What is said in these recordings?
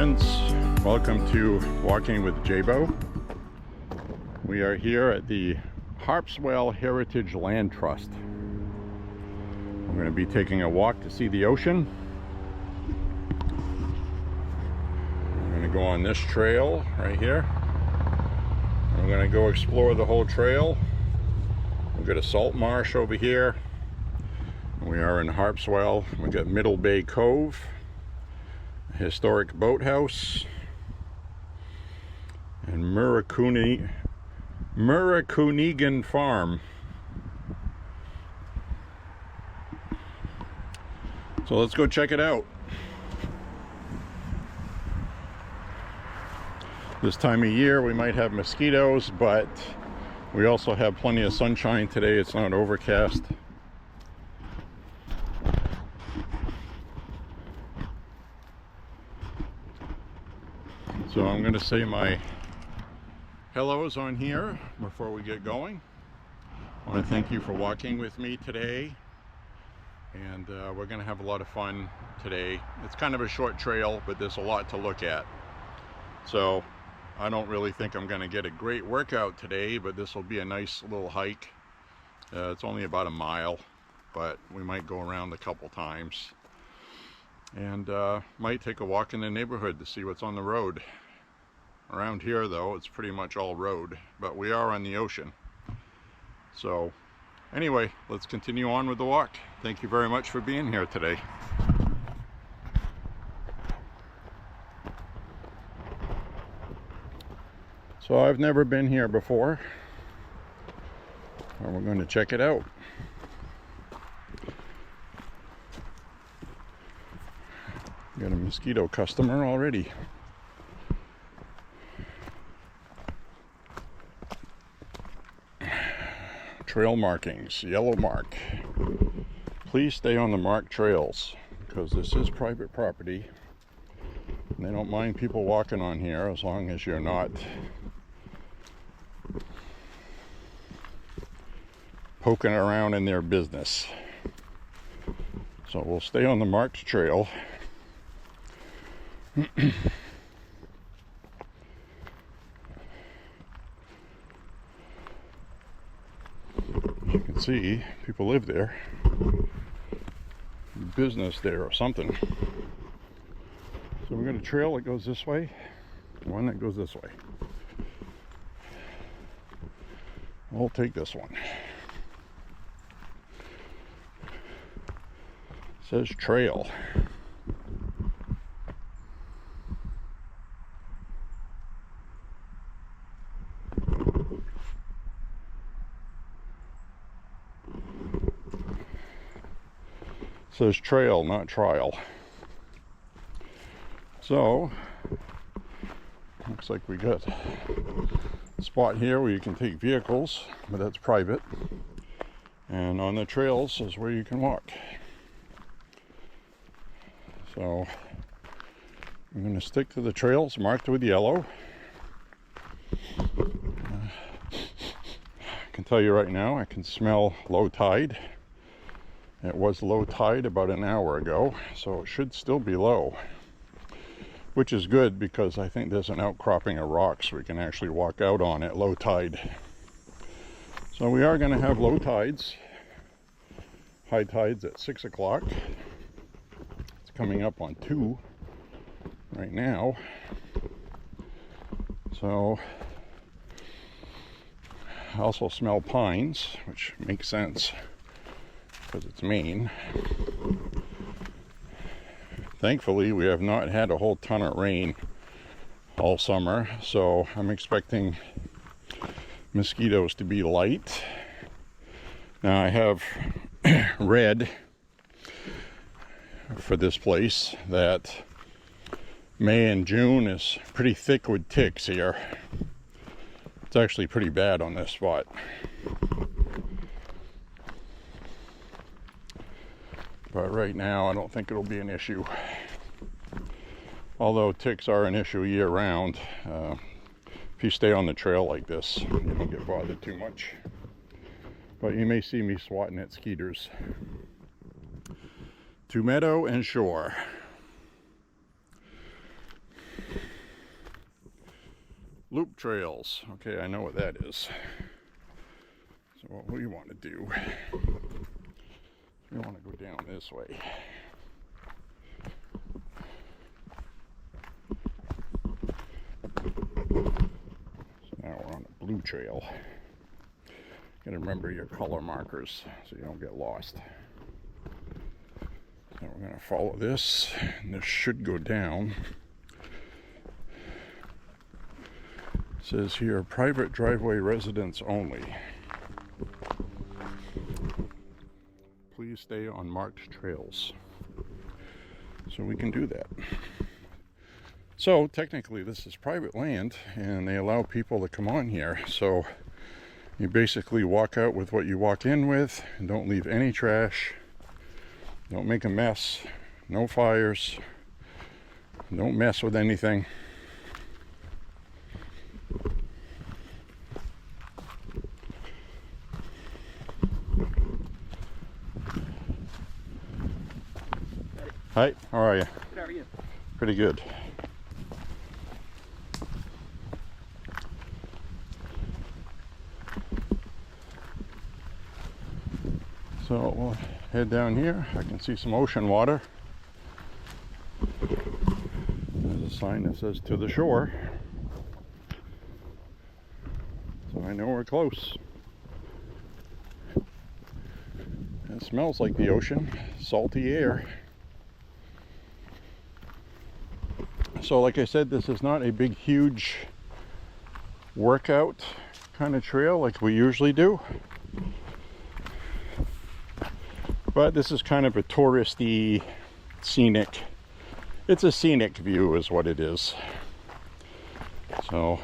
friends, welcome to Walking with J.Beau. We are here at the Harpswell Heritage Land Trust. We're going to be taking a walk to see the ocean. We're going to go on this trail right here. We're going to go explore the whole trail. We've got a salt marsh over here. We are in Harpswell. We've got Middle Bay Cove, a historic boathouse, and Merrucoonegan Farm. So let's go check it out. This time of year we might have mosquitoes, but we also have plenty of sunshine today. It's not overcast. So I'm going to say my hellos on here before we get going. I want to thank you for walking with me today, and we're going to have a lot of fun today. It's kind of a short trail, but there's a lot to look at. So I don't really think I'm going to get a great workout today, but this will be a nice little hike. It's only about a mile, but we might go around a couple times. And might take a walk in the neighborhood to see what's on the road. Around here though, it's pretty much all road, but we are on the ocean. So anyway, let's continue on with the walk. Thank you very much for being here today. So I've never been here before, and we're going to check it out. Got a mosquito customer already. Trail markings, yellow mark. Please stay on the marked trails, because this is private property. And they don't mind people walking on here as long as you're not poking around in their business. So we'll stay on the marked trail. As you can see, people live there, business there or something. So we've got a trail that goes this way, one that goes this way. We'll take this one. It says trail. Says trail, not trial. So looks like we got a spot here where you can take vehicles, but that's private, and on the trails is where you can walk. So I'm going to stick to the trails marked with yellow. I can tell you right now, I can smell low tide. It was low tide about an hour ago, so it should still be low, which is good because I think there's an outcropping of rocks we can actually walk out on at low tide. So we are going to have low tides, high tides at 6 o'clock. It's coming up on 2 right now. So I also smell pines, which makes sense because it's Maine. Thankfully, we have not had a whole ton of rain all summer, so I'm expecting mosquitoes to be light. Now I have read for this place that May and June is pretty thick with ticks here. It's actually pretty bad on this spot. But right now, I don't think it'll be an issue. Although ticks are an issue year-round. If you stay on the trail like this, you don't get bothered too much. But you may see me swatting at skeeters. To meadow and shore. Loop trails. Okay, I know what that is. So what we want to do, we want to go down this way. So now we're on a blue trail. You gotta remember your color markers so you don't get lost. So we're gonna follow this, and this should go down. It says here, private driveway residents only. Please stay on marked trails. So we can do that. So technically this is private land and they allow people to come on here. So you basically walk out with what you walk in with and don't leave any trash. Don't make a mess. No fires. Don't mess with anything. Hi, how are you? Good, how are you? Pretty good. So we'll head down here. I can see some ocean water. There's a sign that says to the shore. So I know we're close. It smells like the ocean, salty air. So like I said, this is not a big, huge workout kind of trail like we usually do. But this is kind of a touristy, scenic, it's a scenic view is what it is. So,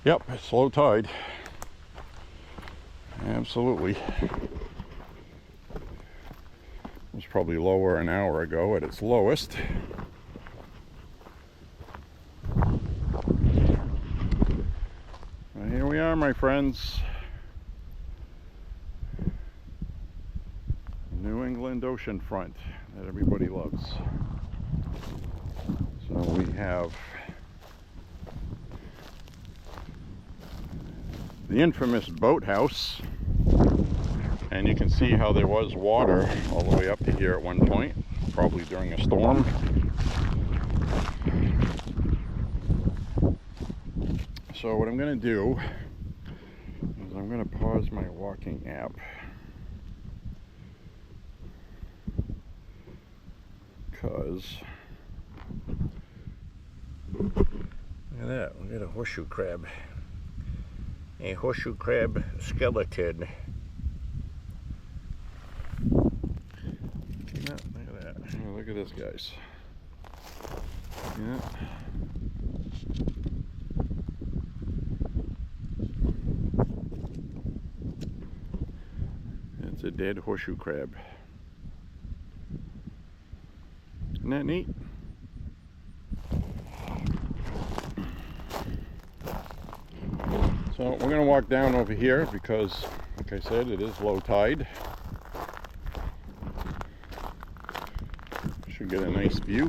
yep, it's low tide. Absolutely. It was probably lower an hour ago at its lowest. And here we are, my friends. New England ocean front that everybody loves. So we have the infamous boathouse, and you can see how there was water all the way up to here at one point, probably during a storm. So what I'm going to do is I'm going to pause my walking app. Because look at that, we got a horseshoe crab. A horseshoe crab skeleton. Yeah, look at that. Oh, look at this, guys. Yeah. It's a dead horseshoe crab. Isn't that neat? So we're going to walk down over here because, like I said, it is low tide. Should get a nice view.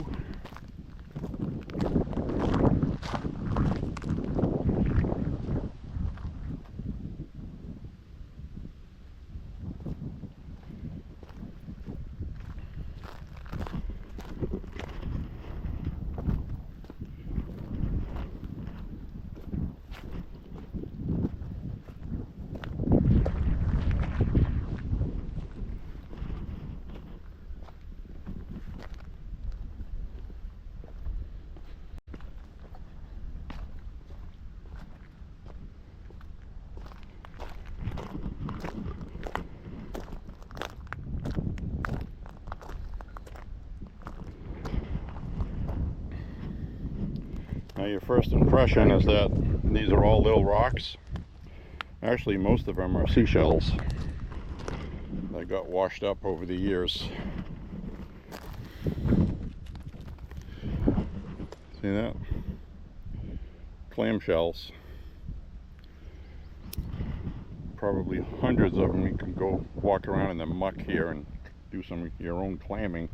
Now your first impression is that these are all little rocks. Actually, most of them are seashells that got washed up over the years. See that? Clamshells. Probably hundreds of them. You can go walk around in the muck here and do some of your own clamming.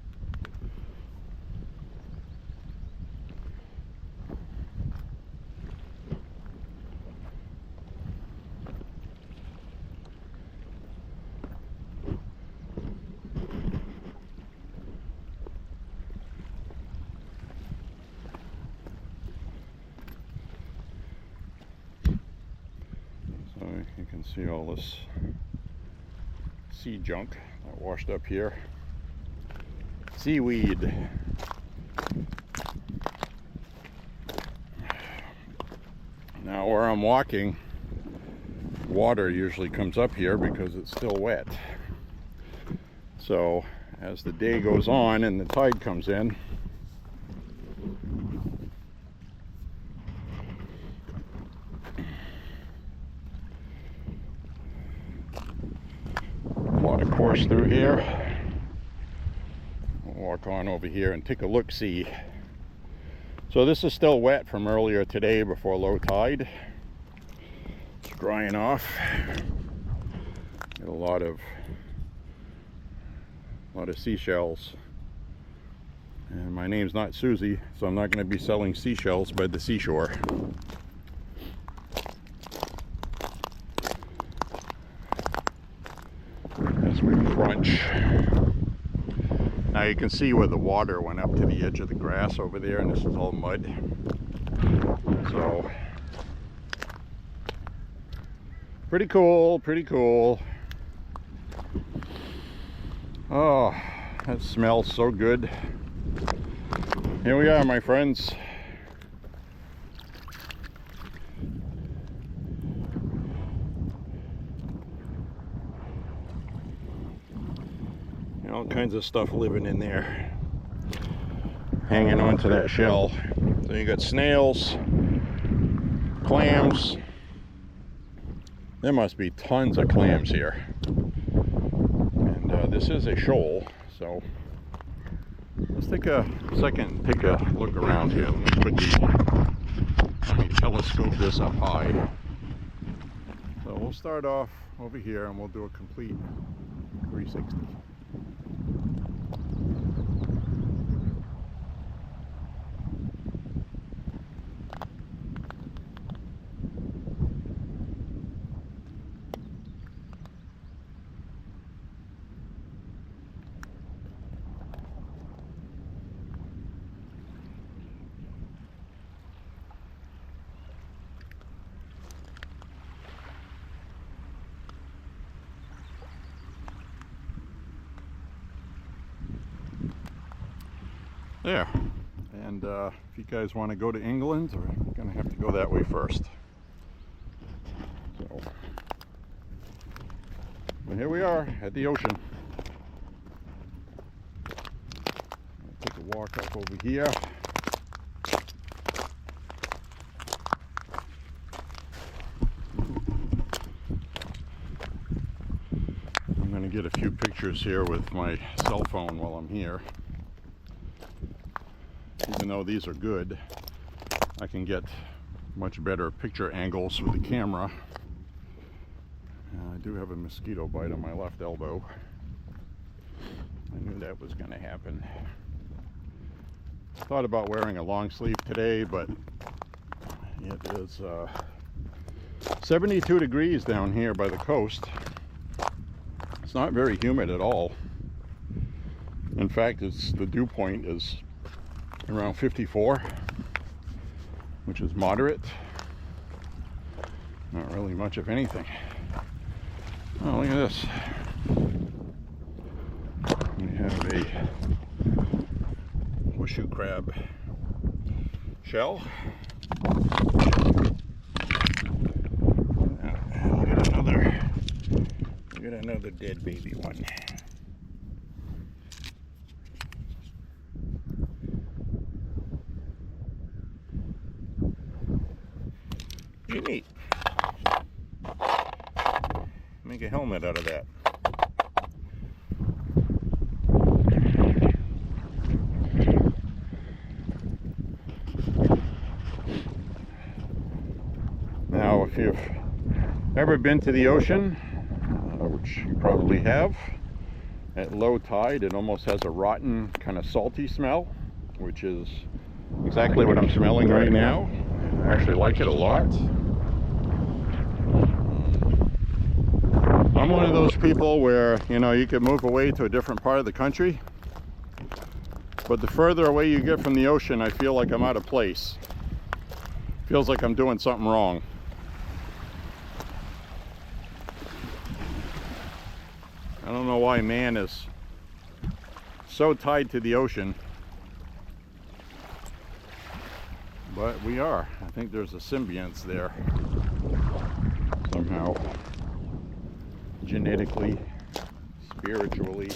See all this sea junk that washed up here. Seaweed. Now where I'm walking, water usually comes up here because it's still wet. So as the day goes on and the tide comes in, water course through here. I'll walk on over here and take a look-see. So this is still wet from earlier today before low tide. It's drying off. Got a lot of seashells. And my name's not Susie, so I'm not going to be selling seashells by the seashore. As we crunch. Now you can see where the water went up to the edge of the grass over there, and this is all mud. So, pretty cool, pretty cool. Oh, that smells so good. Here we are, my friends. All kinds of stuff living in there, hanging onto that shell. So you got snails, clams. There must be tons of clams here. And this is a shoal, so let's take a second and take a look around here. Let me telescope this up high. So we'll start off over here and we'll do a complete 360. There. And if you guys want to go to England, we're going to have to go that way first. So, but here we are at the ocean. I'll take a walk up over here. I'm going to get a few pictures here with my cell phone while I'm here. Even though these are good, I can get much better picture angles with the camera. I do have a mosquito bite on my left elbow. I knew that was going to happen. Thought about wearing a long sleeve today, but it is 72 degrees down here by the coast. It's not very humid at all. In fact, the dew point is around 54, which is moderate. Not really much of anything. Oh, look at this. We have a horseshoe crab shell. Look at another dead baby one. Pretty neat. Make a helmet out of that. Now, if you've ever been to the ocean, which you probably have, at low tide it almost has a rotten, kind of salty smell, which is exactly what I'm smelling right now. I actually like it a lot. I'm one of those people where, you know, you can move away to a different part of the country, but the further away you get from the ocean, I feel like I'm out of place. Feels like I'm doing something wrong. I don't know why man is so tied to the ocean, but we are. I think there's a symbionce there somehow, genetically, spiritually.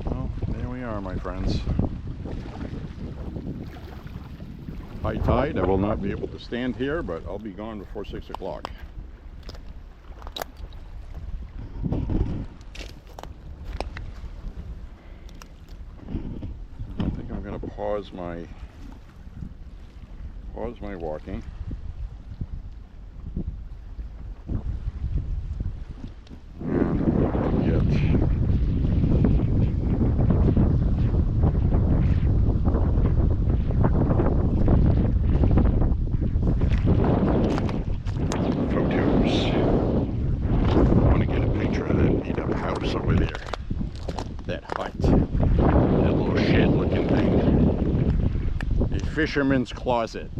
Well, there we are, my friends. High tide. I will not be able to stand here, but I'll be gone before 6 o'clock. I don't think I'm going to pause my walking. And I'm going to get over there. That hut. That little shed looking thing. A fisherman's closet.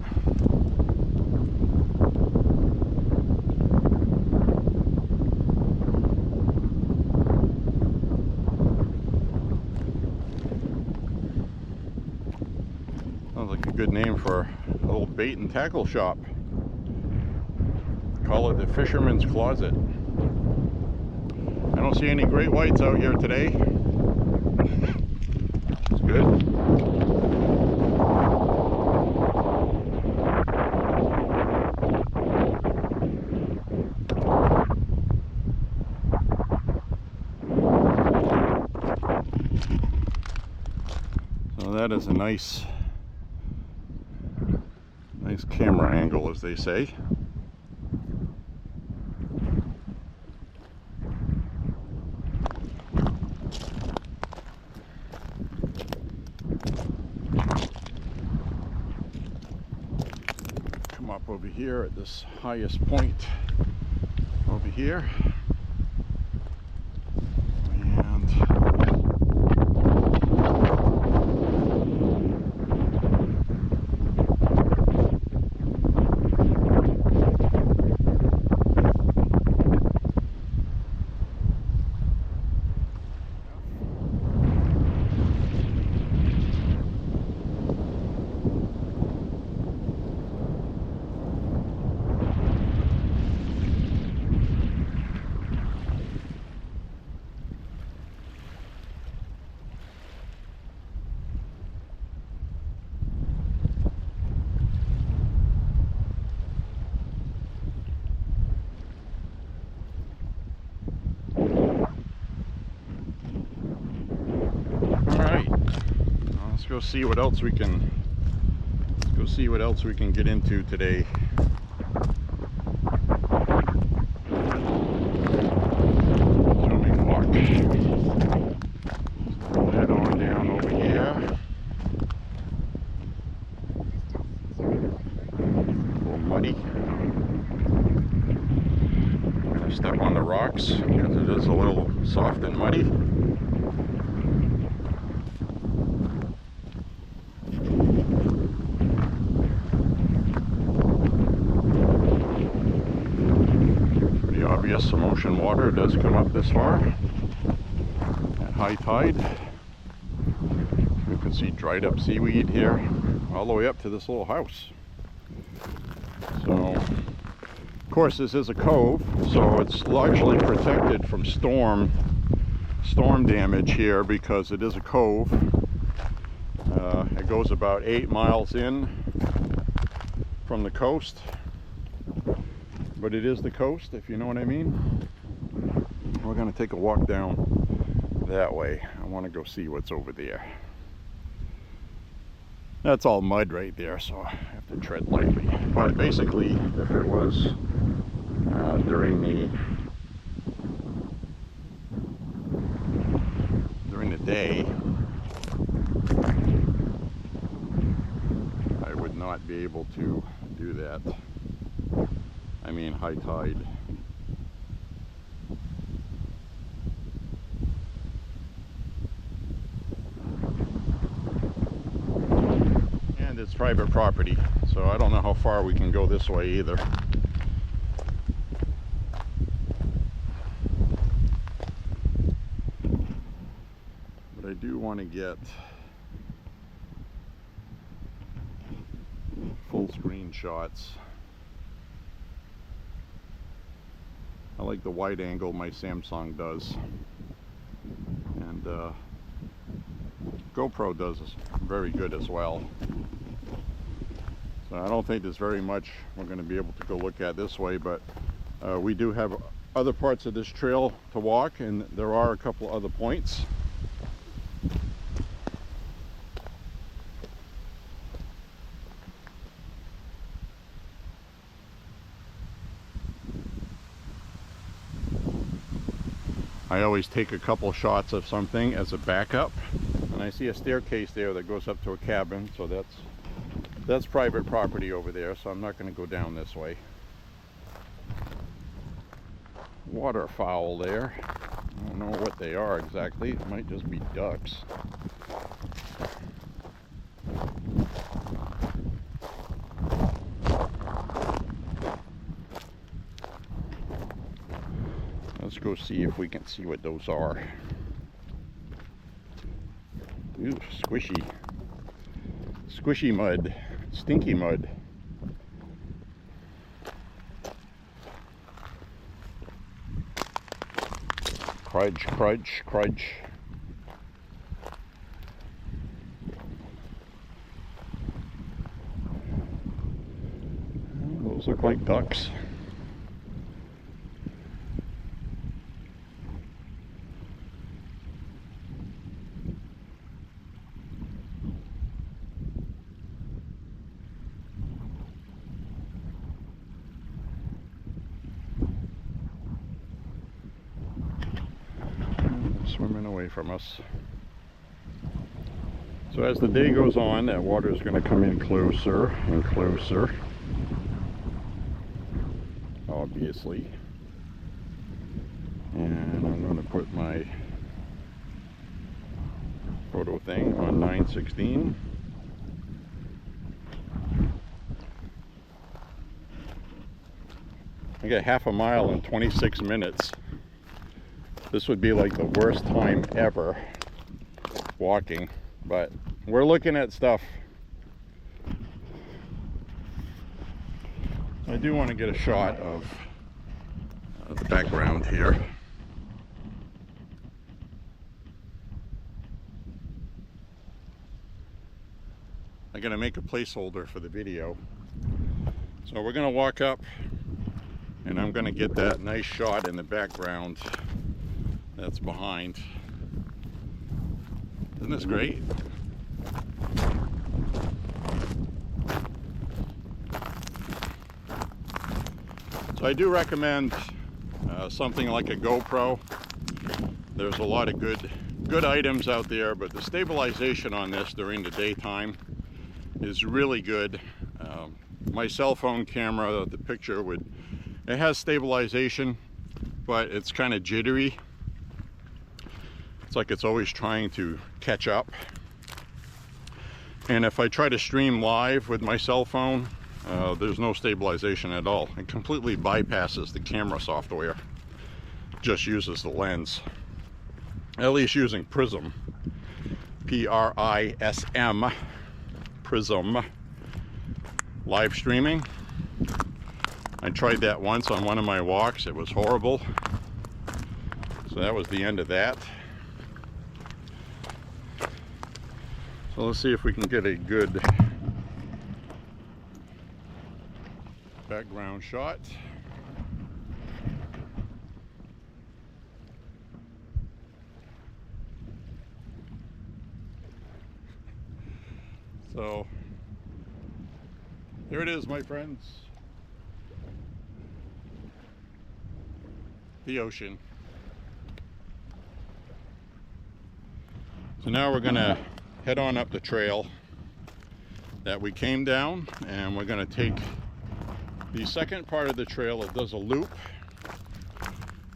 Sounds like a good name for a little bait and tackle shop. Call it the fisherman's closet. I don't see any great whites out here today. It's good. So that is a nice camera angle, as they say. Up over here at this highest point over here, and let's go see what else we can get into today. Swimming walk. Head on down over here. A little muddy. I'm gonna step on the rocks because it is a little soft and muddy. Obvious, some ocean water does come up this far at high tide. You can see dried up seaweed here all the way up to this little house. So, of course, this is a cove, so it's largely protected from storm damage here because it is a cove. It goes about 8 miles in from the coast. But it is the coast, if you know what I mean. We're going to take a walk down that way. I want to go see what's over there. That's all mud right there, so I have to tread lightly. But basically, if it was during the day, I would not be able to do that. I mean, high tide. It's private property, so I don't know how far we can go this way either. But I do want to get full screen shots. I like the wide angle my Samsung does, and GoPro does very good as well. So I don't think there's very much we're going to be able to go look at this way, but we do have other parts of this trail to walk, and there are a couple other points. I always take a couple shots of something as a backup, and I see a staircase there that goes up to a cabin, so that's private property over there, so I'm not going to go down this way. Waterfowl there. I don't know what they are exactly. It might just be ducks. Let's go see if we can see what those are. Ooh, squishy. Squishy mud. Stinky mud. Crunch, crunch, crunch. Those look like ducks. Swimming away from us. So as the day goes on, that water is going to come in closer and closer, obviously. And I'm going to put my photo thing on 9/16. I got half a mile in 26 minutes. This would be like the worst time ever walking, but we're looking at stuff. I do want to get a shot of the background here. I'm going to make a placeholder for the video. So we're going to walk up, and I'm going to get that nice shot in the background that's behind. Isn't this great? So I do recommend something like a GoPro. There's a lot of good items out there, but the stabilization on this during the daytime is really good. My cell phone camera, the picture it has stabilization, but it's kind of jittery. It's like it's always trying to catch up. And if I try to stream live with my cell phone, there's no stabilization at all. It completely bypasses the camera software. Just uses the lens. At least using Prism. P-R-I-S-M. Prism. Live streaming. I tried that once on one of my walks. It was horrible. So that was the end of that. So let's see if we can get a good background shot. So here it is, my friends. The ocean. So now we're gonna head on up the trail that we came down, and we're going to take the second part of the trail. It does a loop.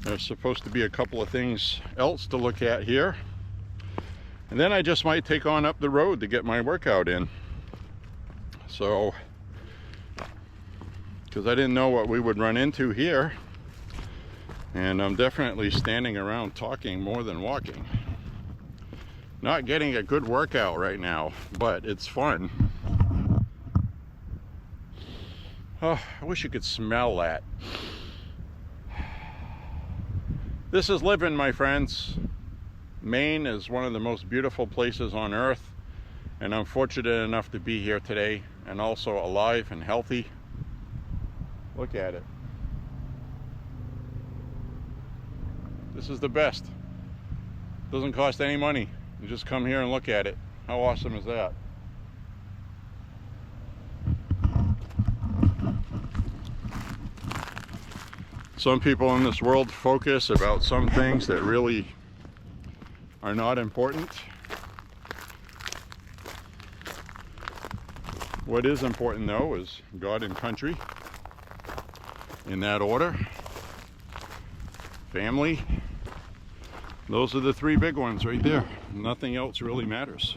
There's supposed to be a couple of things else to look at here, and then I just might take on up the road to get my workout in. So, because I didn't know what we would run into here, and I'm definitely standing around talking more than walking. Not getting a good workout right now, but it's fun. Oh, I wish you could smell that. This is living, my friends. Maine is one of the most beautiful places on earth, and I'm fortunate enough to be here today and also alive and healthy. Look at it. This is the best. Doesn't cost any money. You just come here and look at it. How awesome is that? Some people in this world focus about some things that really are not important. What is important though is God and country, in that order. Family. Those are the three big ones right there. Nothing else really matters.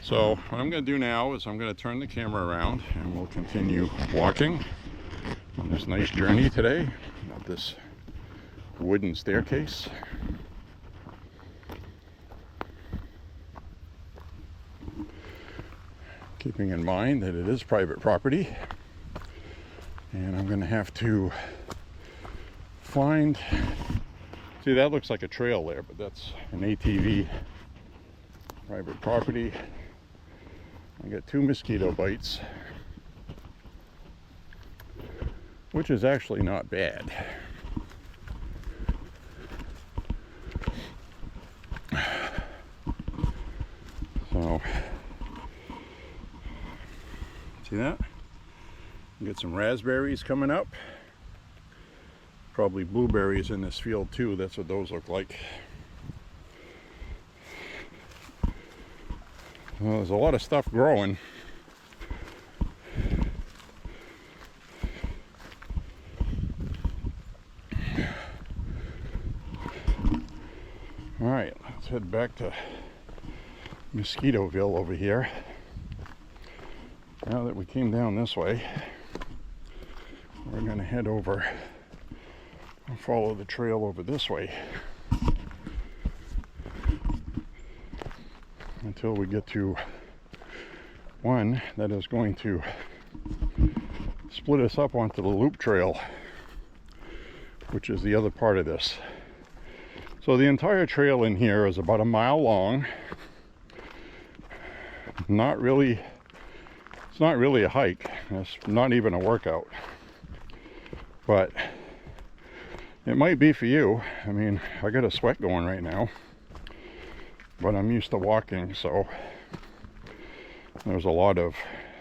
So what I'm going to do now is I'm going to turn the camera around and we'll continue walking on this nice journey today up this wooden staircase. Keeping in mind that it is private property, and I'm going to have to find, see, that looks like a trail there, but that's an ATV. Private property. I got 2 mosquito bites, which is actually not bad. So, see that? Get some raspberries coming up. Probably blueberries in this field too. That's what those look like. Well, there's a lot of stuff growing. All right, let's head back to Mosquitoville over here. Now that we came down this way, we're going to head over and follow the trail over this way until we get to one that is going to split us up onto the loop trail, which is the other part of this. So the entire trail in here is about a mile long. It's not really a hike. It's not even a workout. But it might be for you. I mean, I got a sweat going right now, but I'm used to walking, so there's a lot of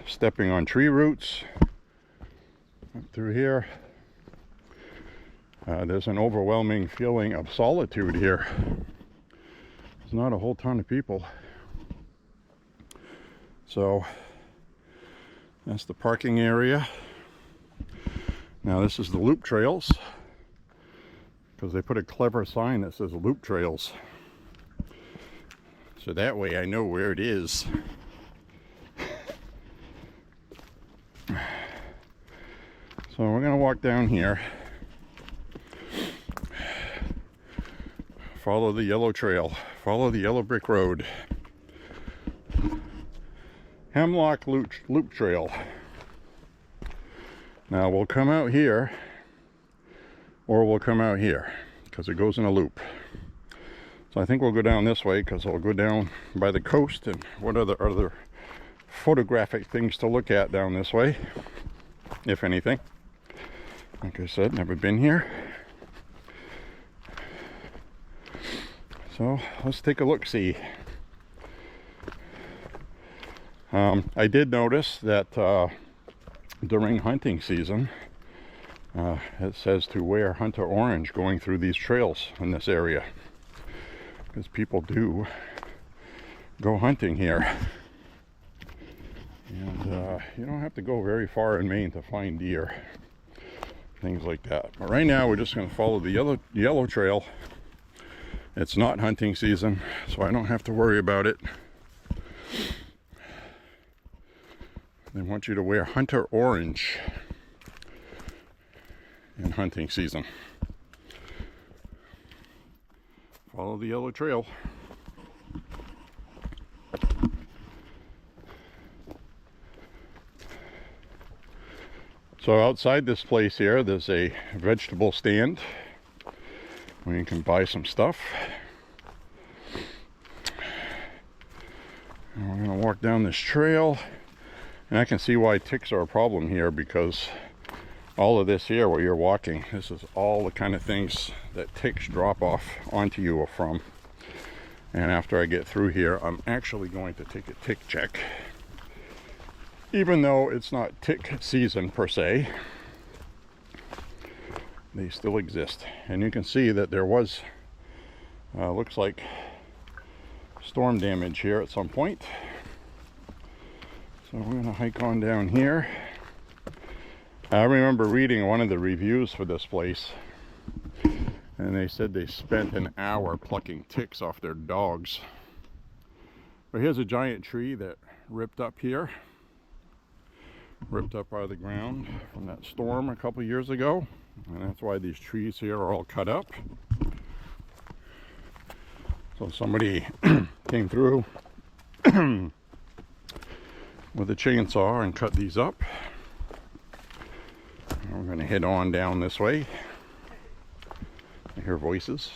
stepping on tree roots up through here. There's an overwhelming feeling of solitude here. There's not a whole ton of people. So that's the parking area. Now this is the loop trails, because they put a clever sign that says loop trails. So that way I know where it is. So we're going to walk down here. Follow the yellow trail. Follow the yellow brick road. Hemlock Loop Trail. Now we'll come out here, or we'll come out here, because it goes in a loop. So I think we'll go down this way, because I'll go down by the coast, and what other photographic things to look at down this way, if anything. Like I said, never been here. So let's take a look-see. I did notice that during hunting season, it says to wear hunter orange going through these trails in this area, because people do go hunting here. And you don't have to go very far in Maine to find deer, things like that. But right now we're just going to follow the yellow trail. It's not hunting season, so I don't have to worry about it. They want you to wear hunter orange in hunting season. Follow the yellow trail. So outside this place here, there's a vegetable stand where you can buy some stuff. And we're going to walk down this trail. And I can see why ticks are a problem here, because all of this here where you're walking, this is all the kind of things that ticks drop off onto you from. And after I get through here, I'm actually going to take a tick check. Even though it's not tick season per se, they still exist. And you can see that there was, looks like storm damage here at some point. So we're going to hike on down here. I remember reading one of the reviews for this place, and they said they spent an hour plucking ticks off their dogs. But here's a giant tree that ripped up here. Ripped up out of the ground from that storm a couple years ago, and that's why these trees here are all cut up. So somebody came through with a chainsaw and cut these up. And we're going to head on down this way. I hear voices.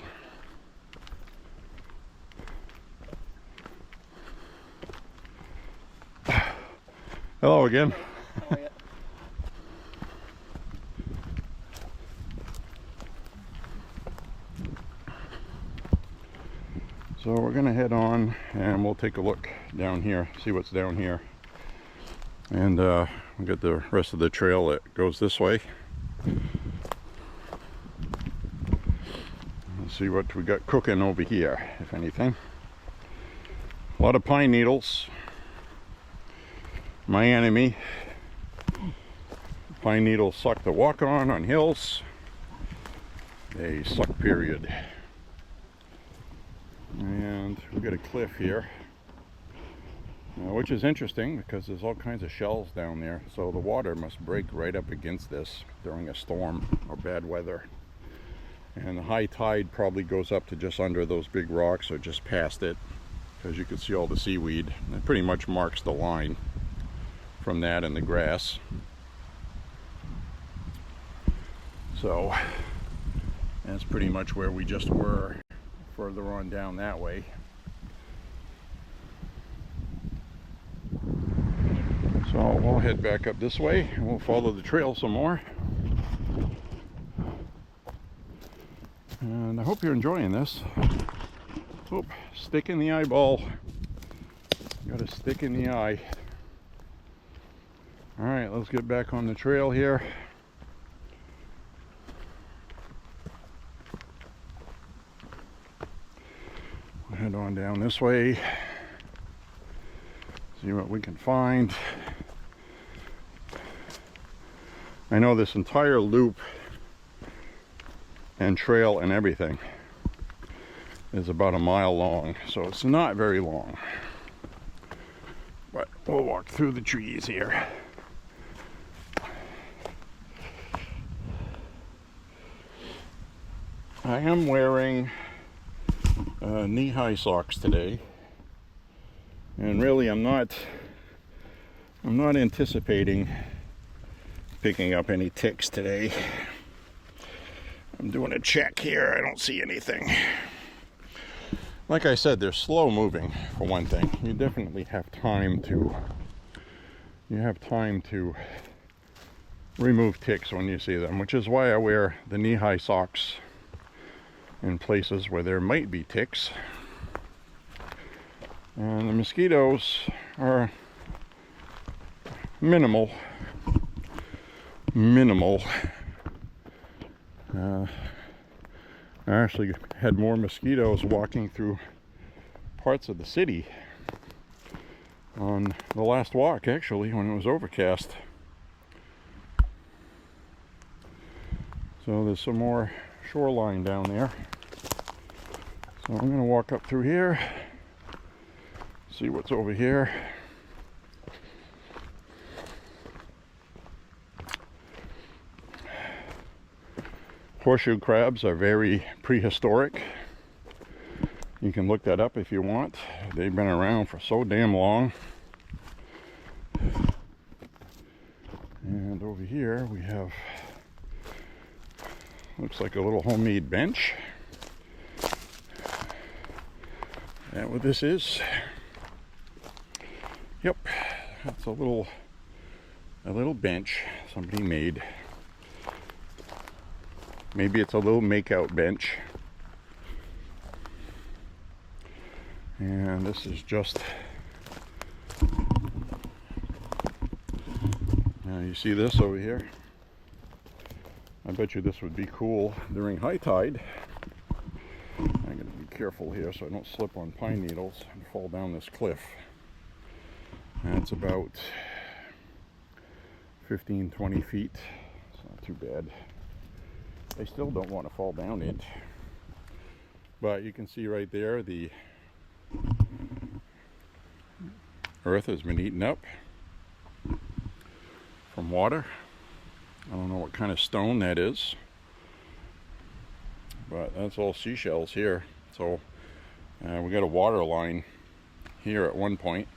Hello again. Oh, yeah. So we're going to head on and we'll take a look down here, see what's down here. And we'll get the rest of the trail that goes this way. Let's see what we got cooking over here, if anything. A lot of pine needles. My enemy. Pine needles suck to walk on hills. They suck, period. And we got a cliff here, which is interesting because there's all kinds of shells down there. So the water must break right up against this during a storm or bad weather. And the high tide probably goes up to just under those big rocks or just past it, because you can see all the seaweed. It pretty much marks the line from that and the grass. So that's pretty much where we just were, further on down that way. So we'll head back up this way and we'll follow the trail some more. And I hope you're enjoying this. Oop, stick in the eyeball. Got a stick in the eye. All right, let's get back on the trail here. We'll head on down this way. See what we can find. I know this entire loop and trail and everything is about a mile long, so it's not very long. But we'll walk through the trees here. I am wearing knee-high socks today, and really I'm not anticipating picking up any ticks today. I'm doing a check here. I don't see anything. Like I said, they're slow moving for one thing. You definitely have time to remove ticks when you see them, which is why I wear the knee-high socks in places where there might be ticks. And the mosquitoes are minimal. I actually had more mosquitoes walking through parts of the city on the last walk, actually, when it was overcast. So there's some more shoreline down there. So I'm going to walk up through here, see what's over here. Horseshoe crabs are very prehistoric. You can look that up if you want. They've been around for so damn long. And over here we have, looks like a little homemade bench. That what this is? Yep, that's a little bench somebody made. Maybe it's a little makeout bench. And this is just, now you see this over here? I bet you this would be cool during high tide. I'm going to be careful here so I don't slip on pine needles and fall down this cliff. And it's about 15-20 feet. It's not too bad. I still don't want to fall down it. But you can see right there the earth has been eaten up from water. I don't know what kind of stone that is, but that's all seashells here. So we got a water line here at one point.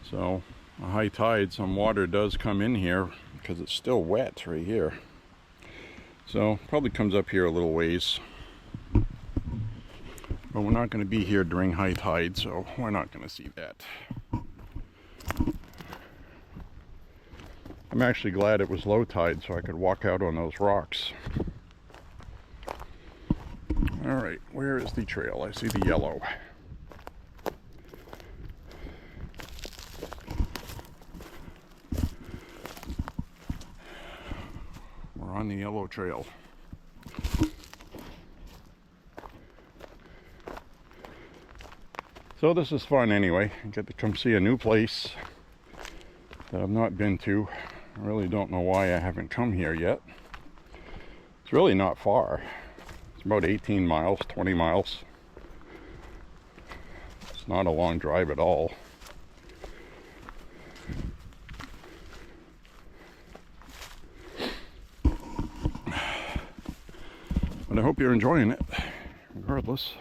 So a high tide, some water does come in here because it's still wet right here. So probably comes up here a little ways. But we're not going to be here during high tide, so we're not going to see that. I'm actually glad it was low tide so I could walk out on those rocks. Alright, where is the trail? I see the yellow. We're on the yellow trail. So this is fun anyway. I get to come see a new place that I've not been to. I really don't know why I haven't come here yet. It's really not far. It's about 18 miles, 20 miles. It's not a long drive at all. But I hope you're enjoying it, regardless.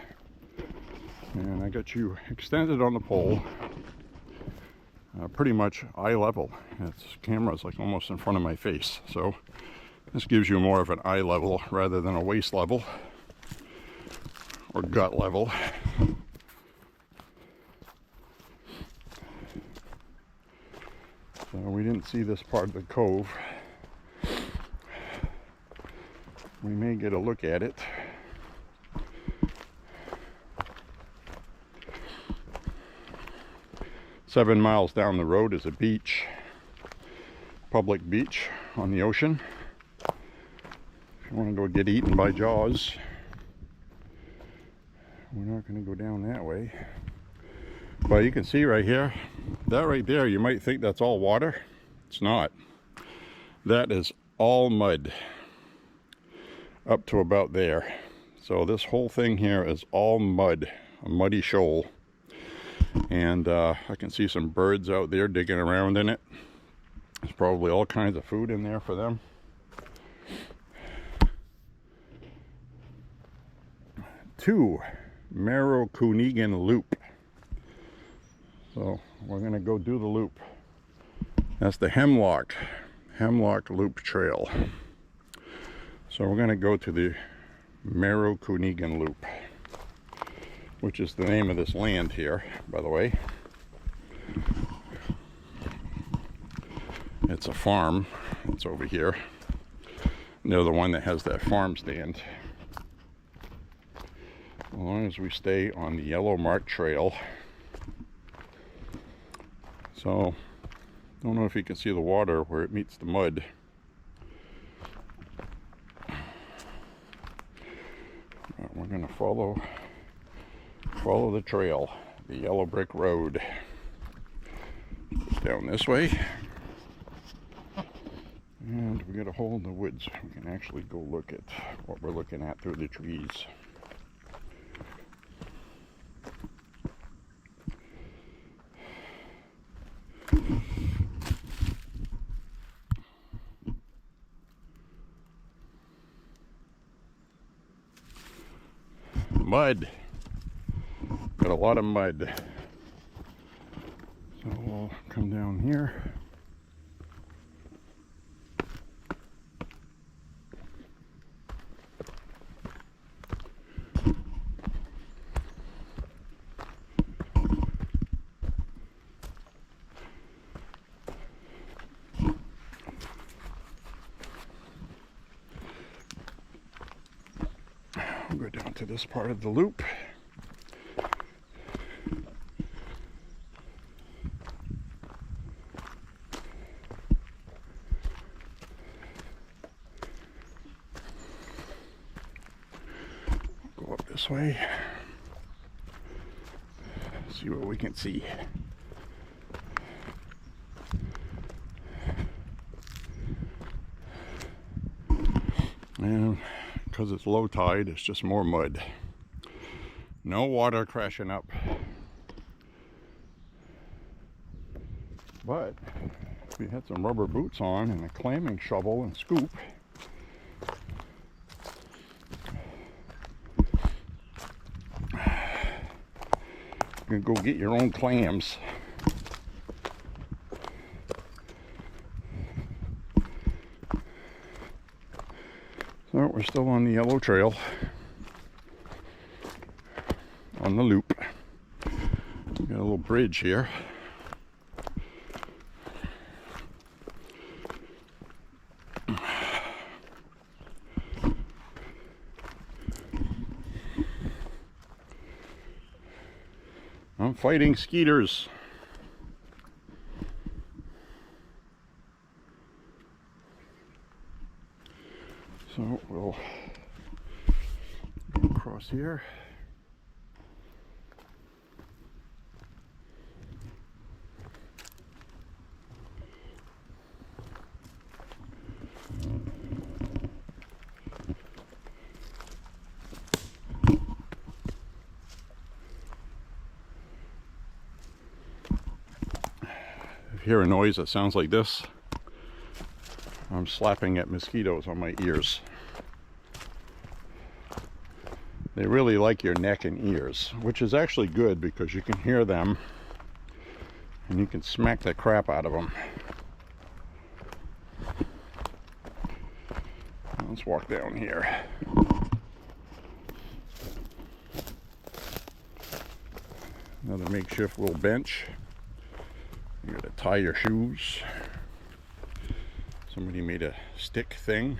And I got you extended on the pole, pretty much eye level. This camera's like almost in front of my face, so this gives you more of an eye level rather than a waist level or gut level. So we didn't see this part of the cove. We may get a look at it. Seven miles down the road is a beach, public beach on the ocean. If you want to go get eaten by jaws, we're not going to go down that way. But you can see right here, that right there, you might think that's all water. It's not. That is all mud up to about there. So this whole thing here is all mud, a muddy shoal. And I can see some birds out there digging around in it. There's probably all kinds of food in there for them. To Merrucoonegan Loop. So we're going to go do the loop. That's the Hemlock Loop Trail. So we're going to go to the Merrucoonegan Loop, which is the name of this land here, by the way. It's a farm. It's over here. They're the one that has that farm stand. As long as we stay on the yellow marked trail. So, don't know if you can see the water where it meets the mud. But we're going to follow the trail, the yellow brick road. Down this way. And we got a hole in the woods. We can actually go look at what we're looking at through the trees. mud. Got a lot of mud. So we'll come down here. We'll go down to this part of the loop. Go up this way. See what we can see. And because it's low tide, it's just more mud. No water crashing up. But if we had some rubber boots on and a clamming shovel and scoop, you can go get your own clams. So we're still on the yellow trail, on the loop. We got a little bridge here. I'm fighting skeeters. So we'll go across here. If you hear a noise that sounds like this, I'm slapping at mosquitoes on my ears. They really like your neck and ears, which is actually good because you can hear them and you can smack the crap out of them. Let's walk down here. Another makeshift little bench. You gotta tie your shoes. Somebody made a stick thing.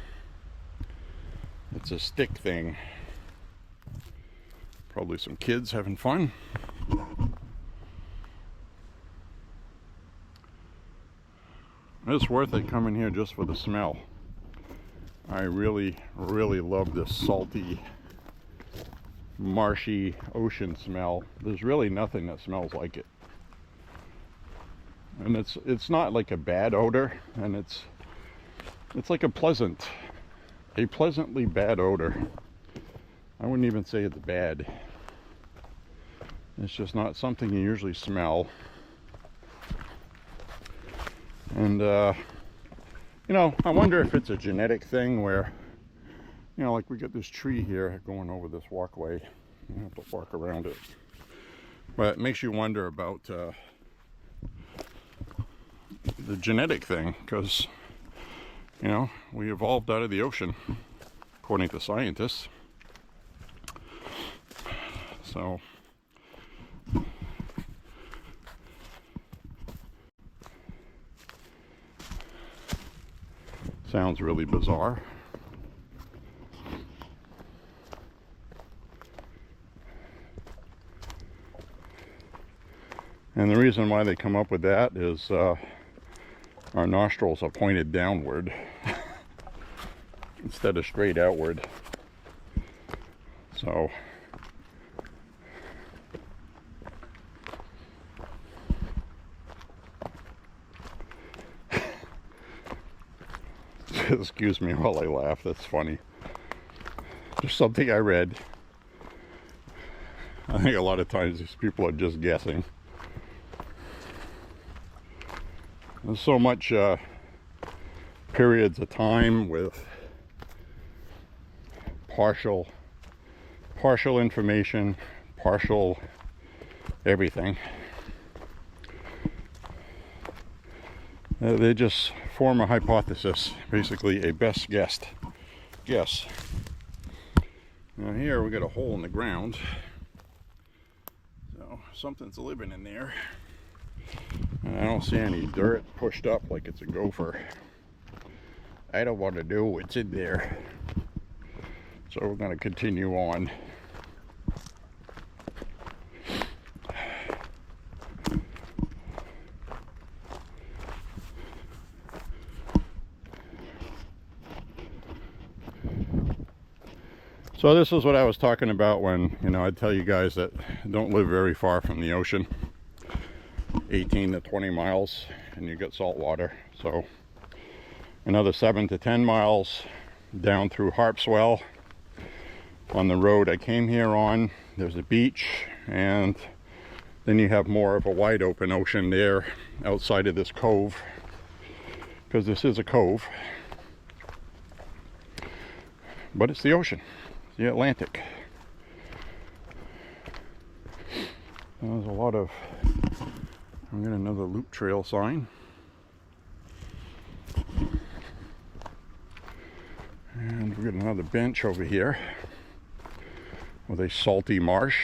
It's a stick thing. Probably some kids having fun. It's worth it coming here just for the smell. I really, really love this salty, marshy ocean smell. There's really nothing that smells like it. And it's not like a bad odor, and it's like a pleasantly bad odor. I wouldn't even say it's bad. It's just not something you usually smell. And you know, I wonder if it's a genetic thing where, you know, like we got this tree here going over this walkway. You have to walk around it. But it makes you wonder about the genetic thing, because, you know, we evolved out of the ocean, according to scientists. So sounds really bizarre. And the reason why they come up with that is our nostrils are pointed downward instead of straight outward. So excuse me while I laugh, that's funny. Just something I read. I think a lot of times these people are just guessing. There's so much periods of time with partial partial information, partial everything. They just form a hypothesis, basically a best guess. Now here we got a hole in the ground, so something's living in there. And I don't see any dirt pushed up like it's a gopher. I don't want to know what's in there, so we're going to continue on. So this is what I was talking about when, I tell you guys that don't live very far from the ocean, 18 to 20 miles, and you get salt water. So another 7 to 10 miles down through Harpswell on the road I came here on. There's a beach, and then you have more of a wide open ocean there outside of this cove, because this is a cove, but it's the ocean. The Atlantic. There's a lot of, I'm getting another loop trail sign. And we've got another bench over here with a salty marsh.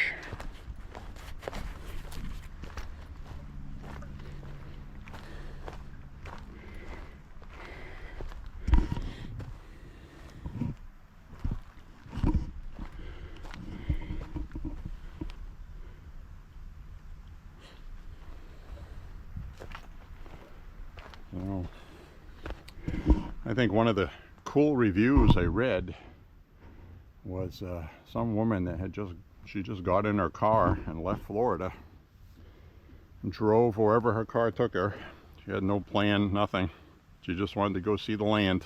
So, I think one of the cool reviews I read was some woman that had just got in her car and left Florida and drove wherever her car took her. She had no plan, nothing. She just wanted to go see the land,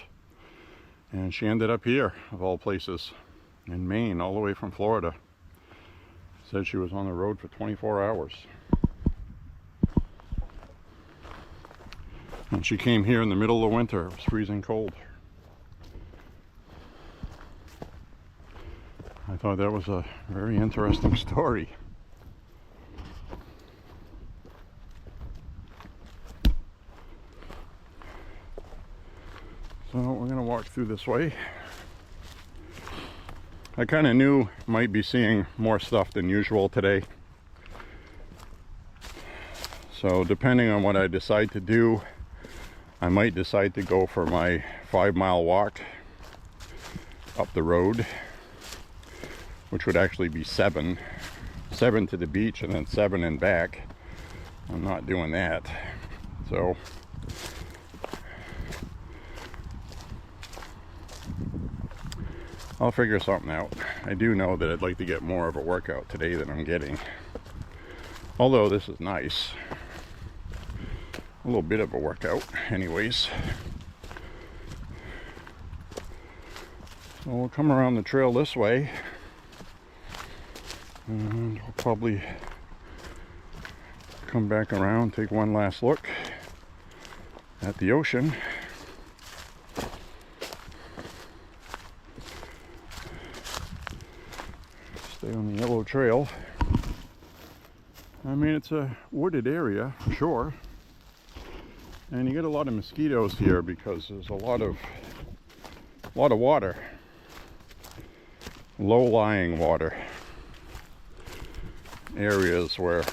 and she ended up here, of all places, in Maine, all the way from Florida. Said she was on the road for 24 hours. And she came here in the middle of the winter. It was freezing cold. I thought that was a very interesting story. So we're going to walk through this way. I kind of knew I might be seeing more stuff than usual today. So depending on what I decide to do, I might decide to go for my 5-mile walk up the road, which would actually be 7 to the beach and then 7 and back. I'm not doing that. So I'll figure something out. I do know that I'd like to get more of a workout today than I'm getting. Although this is nice. A little bit of a workout anyways. So we'll come around the trail this way, and we'll probably come back around, take one last look at the ocean. Stay on the yellow trail. I mean, it's a wooded area for sure. And you get a lot of mosquitoes here because there's a lot of water, low-lying water areas where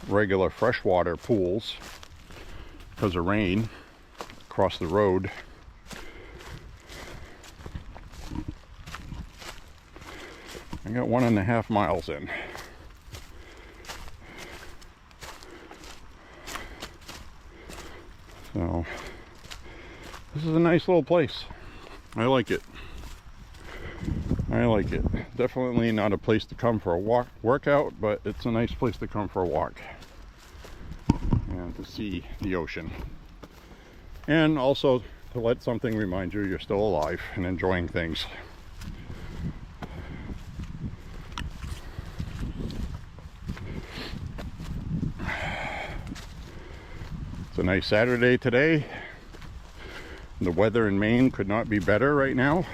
regular freshwater pools, because of rain, across the road. I got 1.5 miles in. So this is a nice little place. I like it. I like it. Definitely not a place to come for a workout, but it's a nice place to come for a walk and to see the ocean, and also to let something remind you you're still alive and enjoying things. It's a nice Saturday today. The weather in Maine could not be better right now.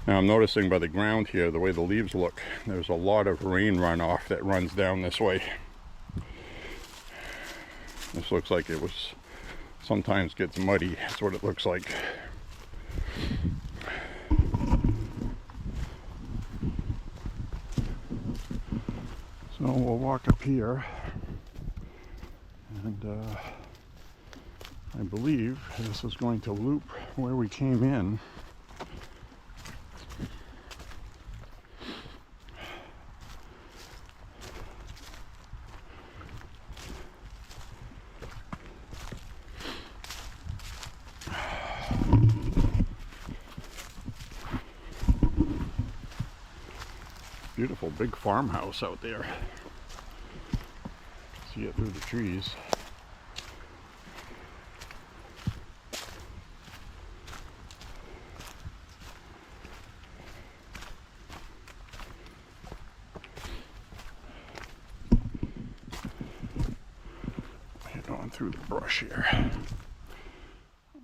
Now I'm noticing by the ground here, the way the leaves look, there's a lot of rain runoff that runs down this way. This looks like it was, sometimes gets muddy. That's what it looks like. So we'll walk up here, and I believe this is going to loop where we came in. Beautiful big farmhouse out there. See it through the trees. Head on through the brush here. I don't know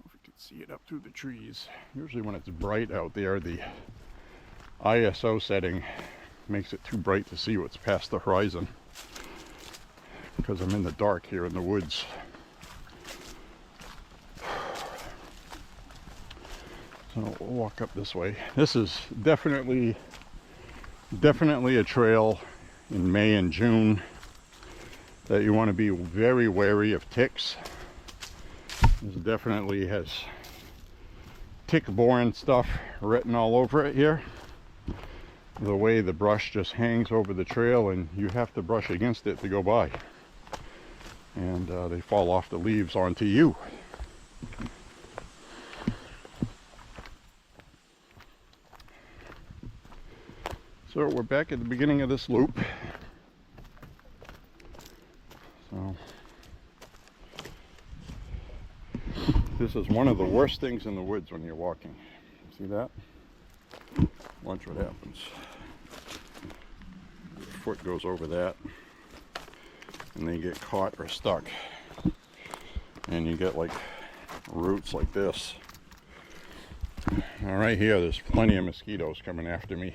if you can see it up through the trees. Usually when it's bright out there, the ISO setting makes it too bright to see what's past the horizon, because I'm in the dark here in the woods. So we'll walk up this way. This is definitely a trail in May and June that you want to be very wary of ticks. This definitely has tick-borne stuff written all over it here. The way the brush just hangs over the trail, and you have to brush against it to go by. And they fall off the leaves onto you. So we're back at the beginning of this loop. So this is one of the worst things in the woods when you're walking. See that? Watch what happens. Your foot goes over that, and then you get caught or stuck, and you get like roots like this. Now right here, there's plenty of mosquitoes coming after me,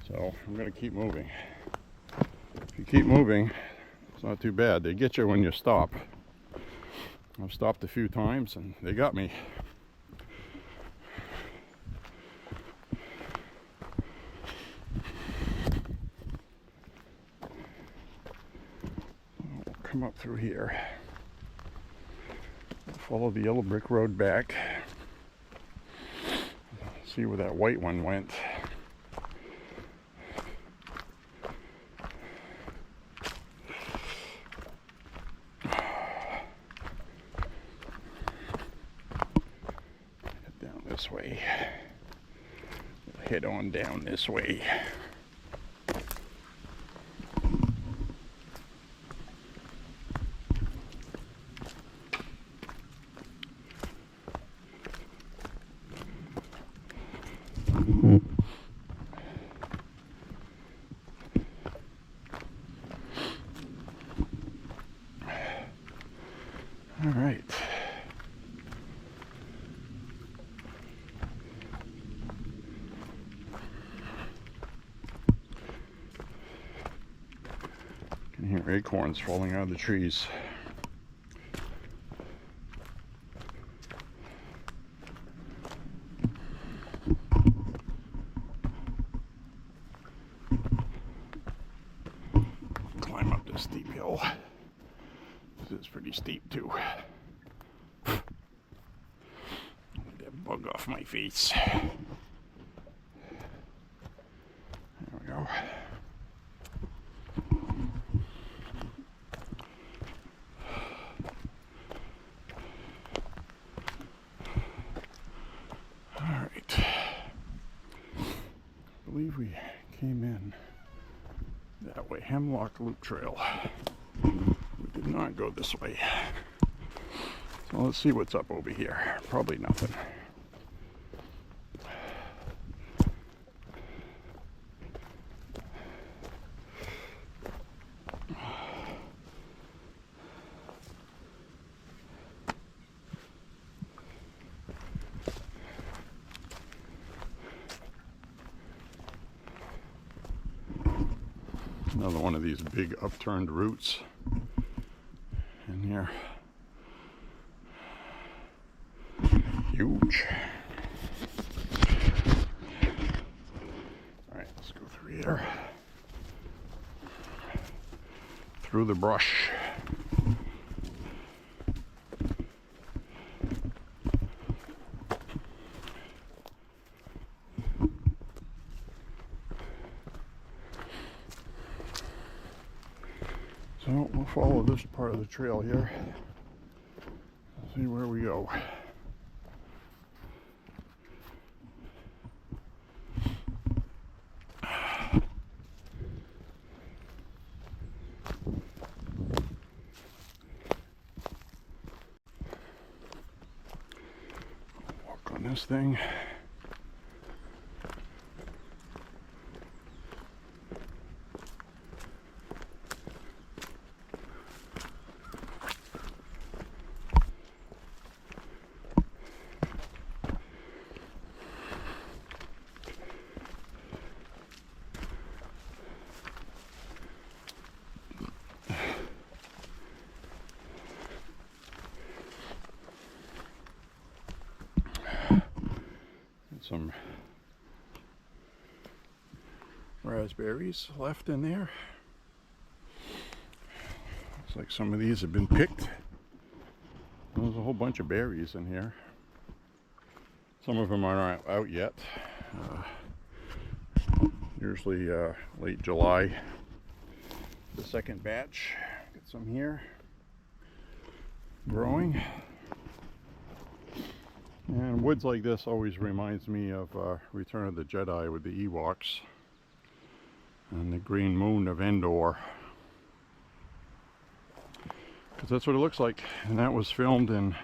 so I'm gonna keep moving. If you keep moving, it's not too bad. They get you when you stop. I've stopped a few times and they got me. Come up through here, follow the yellow brick road back, see where that white one went. Head down this way, head on down this way. All right. Can hear acorns falling out of the trees. Climb up this steep hill. This is pretty steep too. Get that bug off my face. There we go. All right. I believe we came in that way. Hemlock Loop Trail. We did not go this way. So let's see what's up over here. Probably nothing. Another one of these big upturned roots in here. Huge. All right, let's go through here. Through the brush. So we'll follow this part of the trail here. See where we go. Walk on this thing. Some raspberries left in there. Looks like some of these have been picked. There's a whole bunch of berries in here. Some of them aren't out yet. Usually late July. The second batch. Get some here. Growing. And woods like this always reminds me of Return of the Jedi with the Ewoks and the green moon of Endor. Because that's what it looks like. And that was filmed in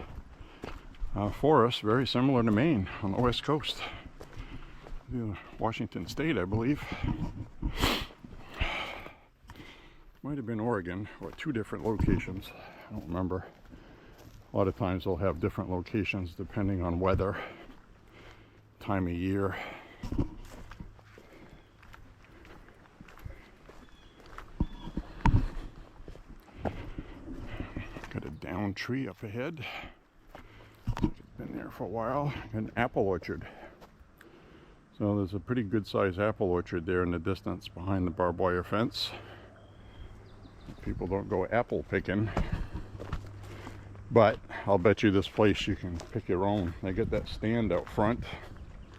a forest very similar to Maine on the west coast. Washington State, I believe. Might have been Oregon, or two different locations. I don't remember. A lot of times they'll have different locations depending on weather, time of year. Got a down tree up ahead. It's been there for a while. An apple orchard. So there's a pretty good sized apple orchard there in the distance behind the barbed wire fence. People don't go apple picking. But I'll bet you this place you can pick your own. They get that stand out front.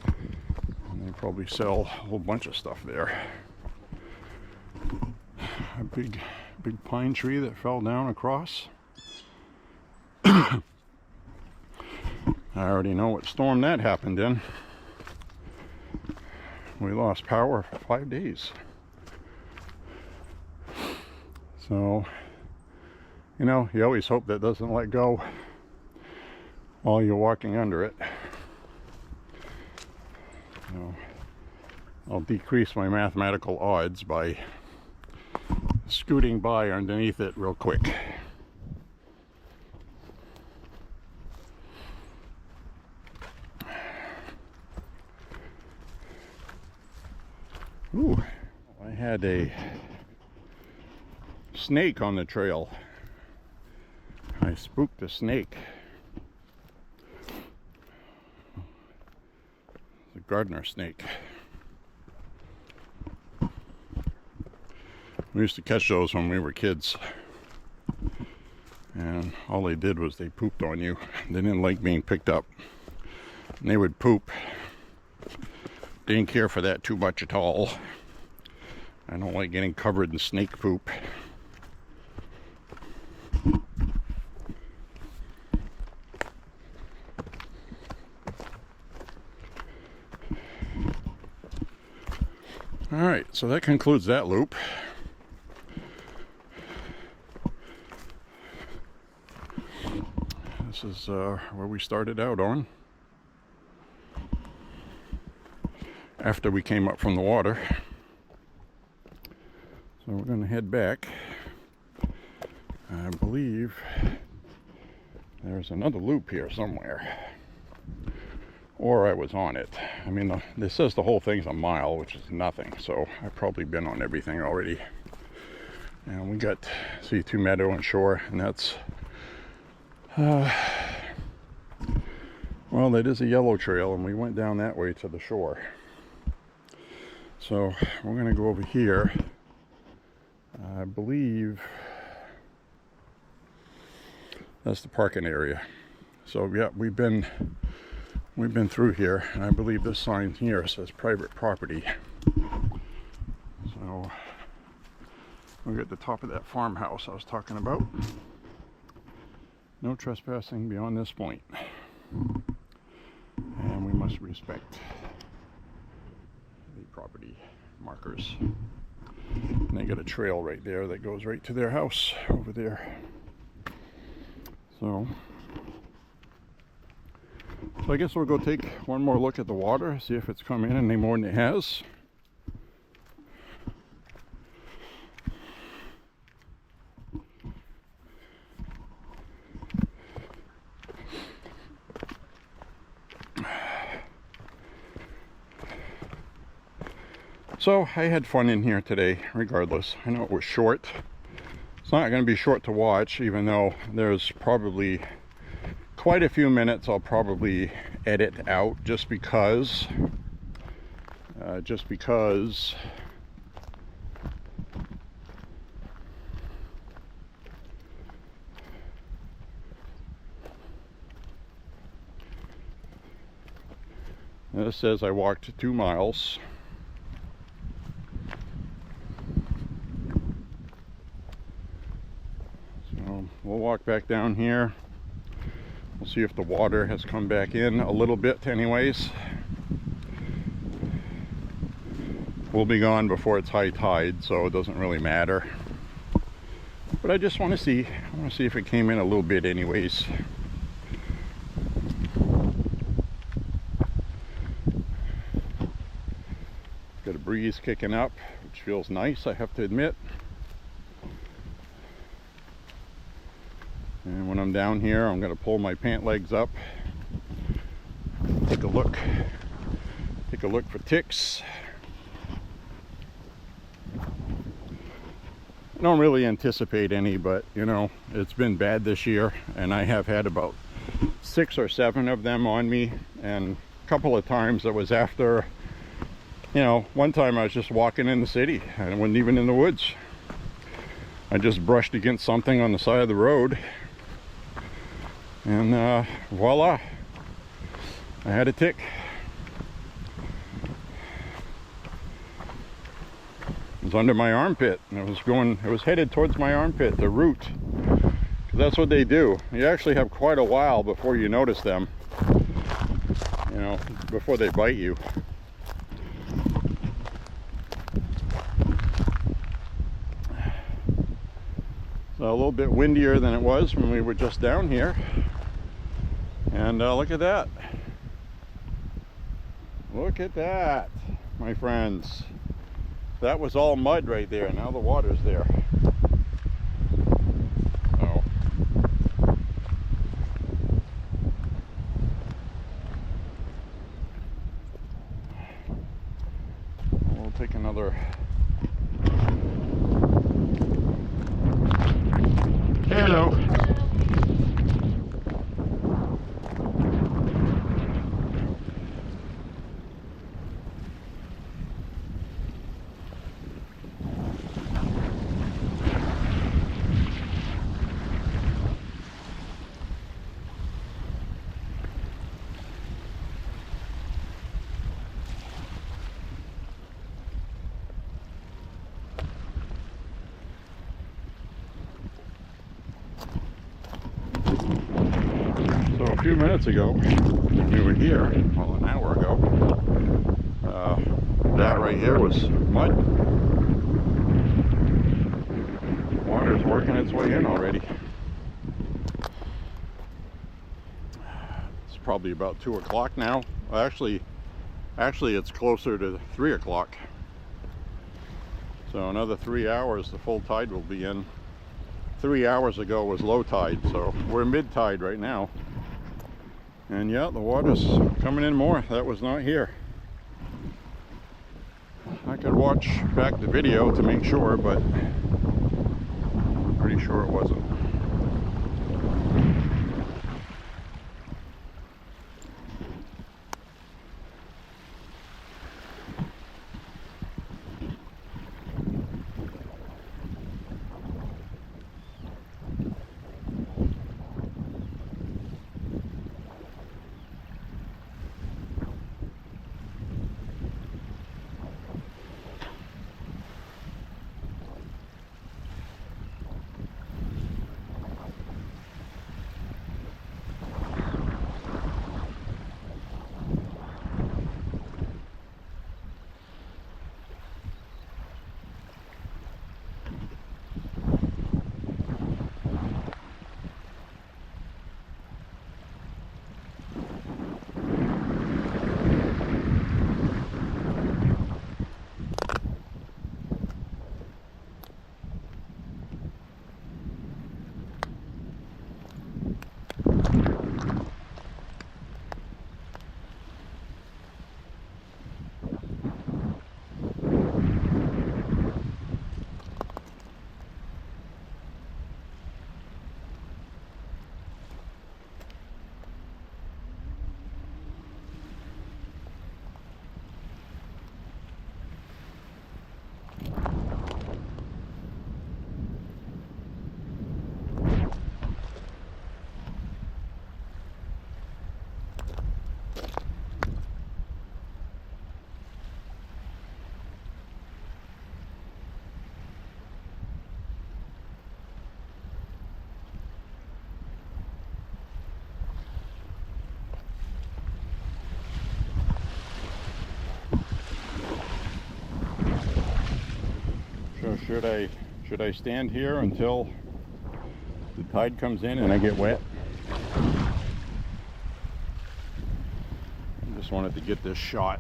And they probably sell a whole bunch of stuff there. A big pine tree that fell down across. I already know what storm that happened in. We lost power for 5 days. So, you know, you always hope that doesn't let go while you're walking under it. So, I'll decrease my mathematical odds by scooting by underneath it real quick. Ooh, I had a snake on the trail. I spooked a snake. It's a gardener snake. We used to catch those when we were kids. And all they did was they pooped on you. They didn't like being picked up. And they would poop. Didn't care for that too much at all. I don't like getting covered in snake poop. Alright, so that concludes that loop. This is where we started out on. After we came up from the water. So we're going to head back. I believe there's another loop here somewhere. Or I was on it. I mean, this says the whole thing's a mile, which is nothing. So I've probably been on everything already. And we got C2 Meadow and Shore, and that's well, that is a yellow trail, and we went down that way to the shore. So we're going to go over here. I believe that's the parking area. So yeah, we've been through here, and I believe this sign here says private property. So we're at the top of that farmhouse I was talking about. No trespassing beyond this point. And we must respect the property markers. And they got a trail right there that goes right to their house over there. So I guess we'll go take one more look at the water, see if it's come in any more than it has. So I had fun in here today, regardless. I know it was short. It's not going to be short to watch, even though there's probably quite a few minutes I'll probably edit out just because this says I walked 2 miles. So we'll walk back down here. We'll see if the water has come back in a little bit anyways. We'll be gone before it's high tide, so it doesn't really matter. But I just want to see. I want to see if it came in a little bit anyways. Got a breeze kicking up, which feels nice, I have to admit. And when I'm down here, I'm going to pull my pant legs up, take a look for ticks. I don't really anticipate any, but you know, it's been bad this year, and I have had about 6 or 7 of them on me, and a couple of times it was after, you know, one time I was just walking in the city, and I wasn't even in the woods. I just brushed against something on the side of the road, and voila, I had a tick. It was under my armpit, and it was headed towards my armpit, the root. That's what they do. You actually have quite a while before you notice them, you know, before they bite you. So a little bit windier than it was when we were just down here. And look at that. Look at that, my friends. That was all mud right there. Now the water's there. So we'll take another. Hello. So a few minutes ago, when we were here, well, an hour ago, that right here was mud. Water's working its way in already. It's probably about 2 o'clock now. Well, actually it's closer to 3 o'clock. So another 3 hours, the full tide will be in. 3 hours ago was low tide, so we're mid tide right now. And yeah, the water's coming in more. That was not here. I could watch back the video to make sure, but pretty sure it wasn't. So should I stand here until the tide comes in and I get wet? I just wanted to get this shot.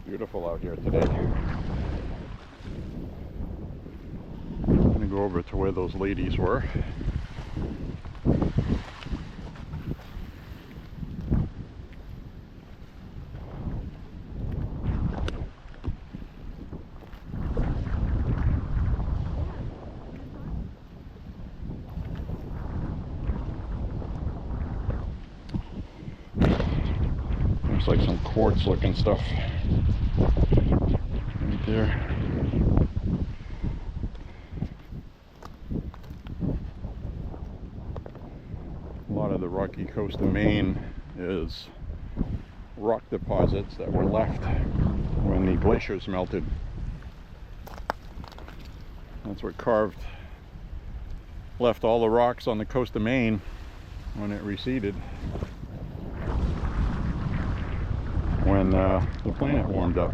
Beautiful out here today. I'm going to go over to where those ladies were. Looks like some quartz looking stuff right there. A lot of the rocky coast of Maine is rock deposits that were left when the glaciers melted. That's what left all the rocks on the coast of Maine when it receded. When the planet warmed up.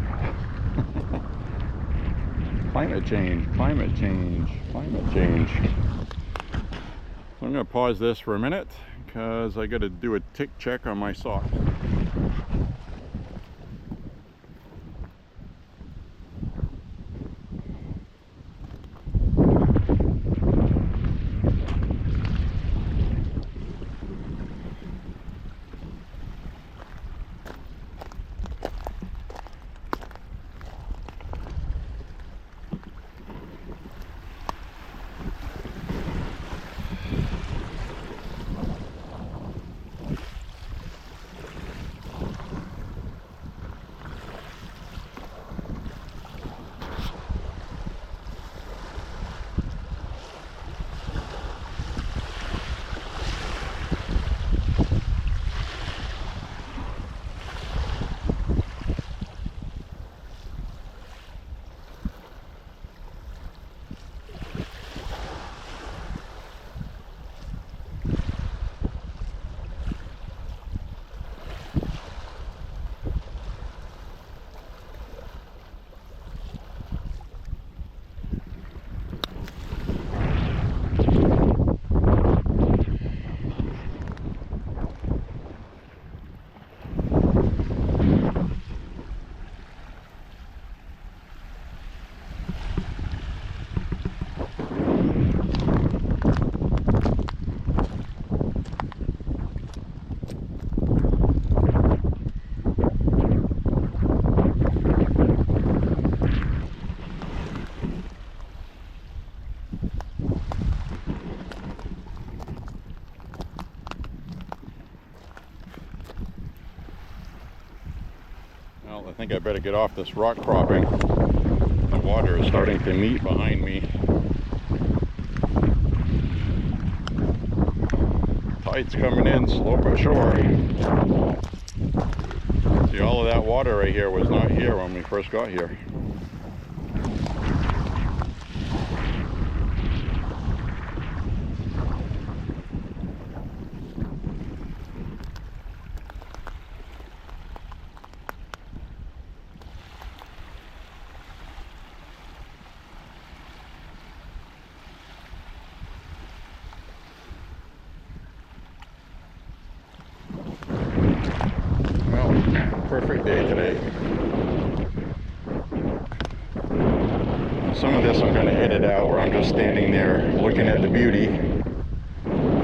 Climate change, climate change, climate change. So I'm going to pause this for a minute because I got to do a tick check on my socks. I think I better get off this rock cropping. The water is starting to meet behind me. Tide's coming in slow but sure. See, all of that water right here was not here when we first got here. Perfect day today. Some of this I'm going to edit out where I'm just standing there looking at the beauty,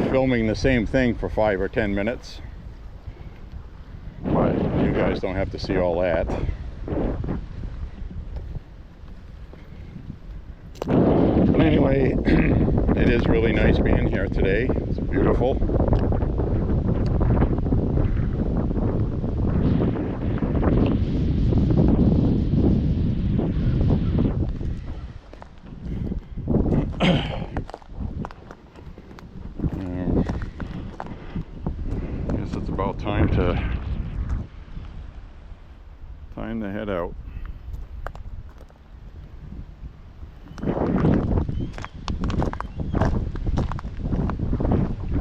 filming the same thing for 5 or 10 minutes. But you guys don't have to see all that. But anyway, it is really nice being here today. It's beautiful. Guess it's about time to head out.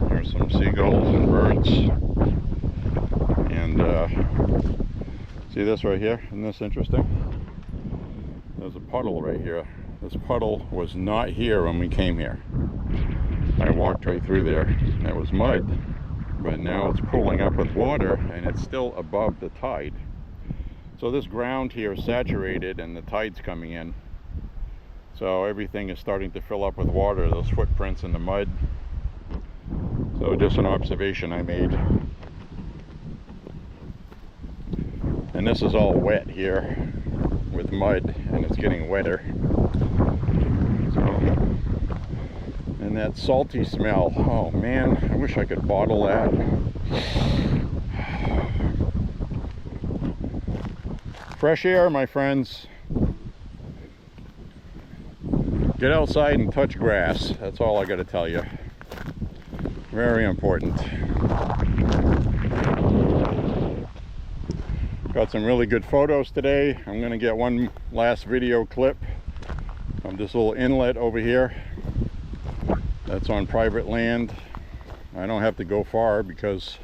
There's some seagulls and birds, and see this right here? Isn't this interesting? There's a puddle right here. This puddle was not here when we came here. I walked right through there. It was mud, but now it's pooling up with water and it's still above the tide. So this ground here is saturated and the tide's coming in. So everything is starting to fill up with water, those footprints in the mud. So just an observation I made. And this is all wet here with mud, and it's getting wetter. And that salty smell, oh man, I wish I could bottle that. Fresh air, my friends. Get outside and touch grass. That's all I got to tell you. Very important. Got some really good photos today. I'm going to get one last video clip of this little inlet over here. That's on private land. I don't have to go far because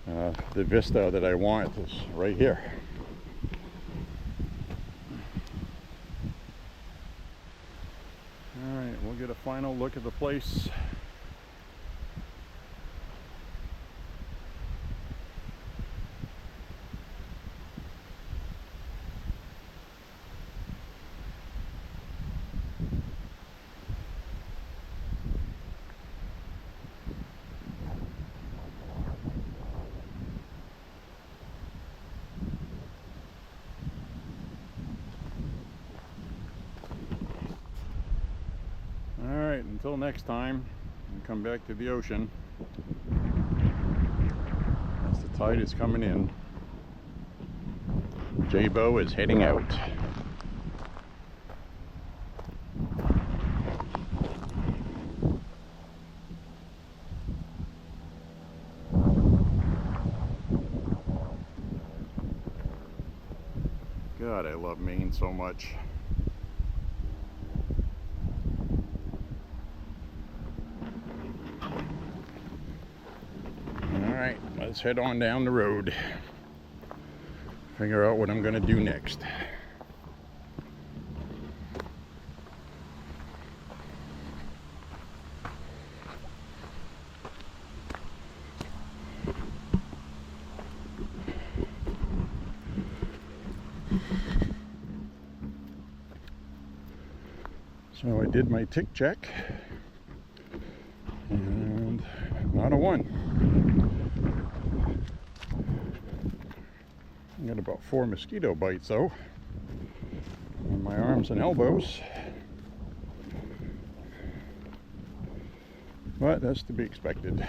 the vista that I want is right here. Alright, we'll get a final look at the place. Alright, until next time, we'll come back to the ocean as the tide is coming in. J.Beau is heading out. God, I love Maine so much. Alright, let's head on down the road. Figure out what I'm going to do next. So I did my tick check, and not a 1. I got about 4 mosquito bites though on my arms and elbows, but that's to be expected.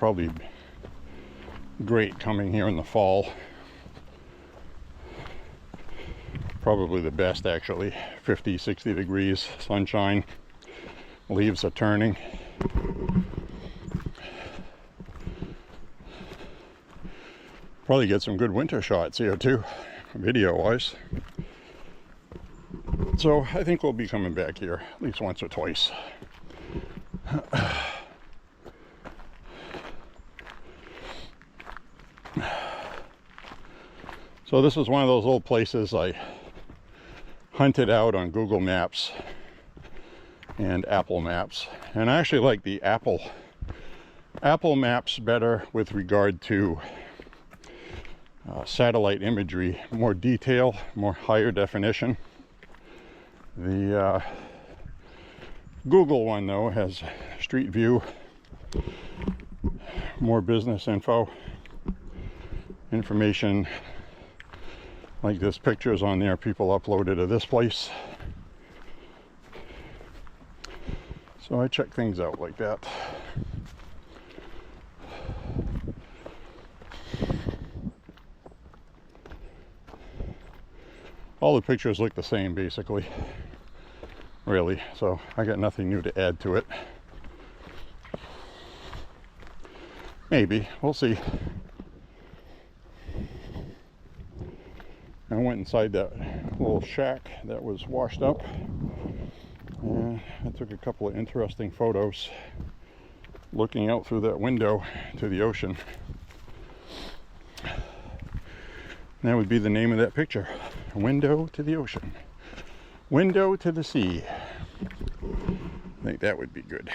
probably great coming here in the fall. Probably the best, actually. 50, 60 degrees, sunshine, leaves are turning. Probably get some good winter shots here too, video wise. So I think we'll be coming back here at least once or twice. So this is one of those old places I hunted out on Google Maps and Apple Maps, and I actually like the Apple Maps better with regard to satellite imagery, more detail, more higher definition. The Google one though has street view, more business info, information. Like this pictures on there people uploaded of this place. So I check things out like that. All the pictures look the same basically, really, so I got nothing new to add to it. Maybe, we'll see. I went inside that little shack that was washed up, and I took a couple of interesting photos looking out through that window to the ocean. That would be the name of that picture. Window to the ocean. Window to the sea. I think that would be good.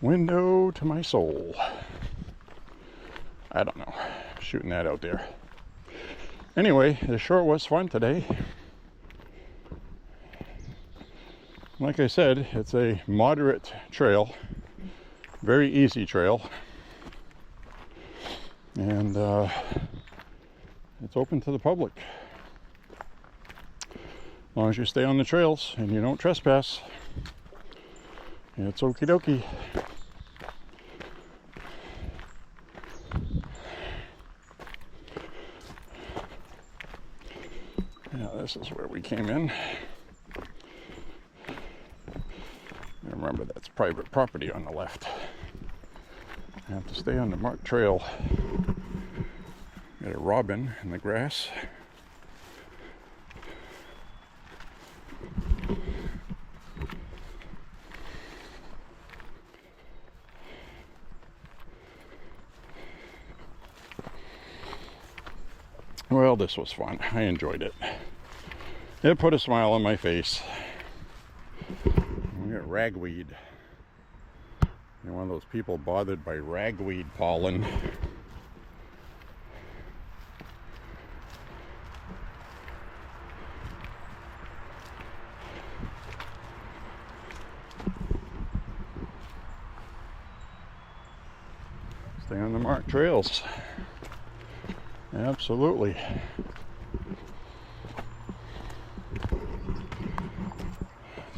Window to my soul. I don't know. Shooting that out there. Anyway, the shore was fun today. Like I said, it's a moderate trail, very easy trail, and it's open to the public. As long as you stay on the trails and you don't trespass, it's okie dokie. Yeah, this is where we came in. Remember, that's private property on the left. I have to stay on the marked trail. Got a robin in the grass. Well, this was fun. I enjoyed it. It put a smile on my face. We got ragweed. You're one of those people bothered by ragweed pollen. Stay on the marked trails. Absolutely.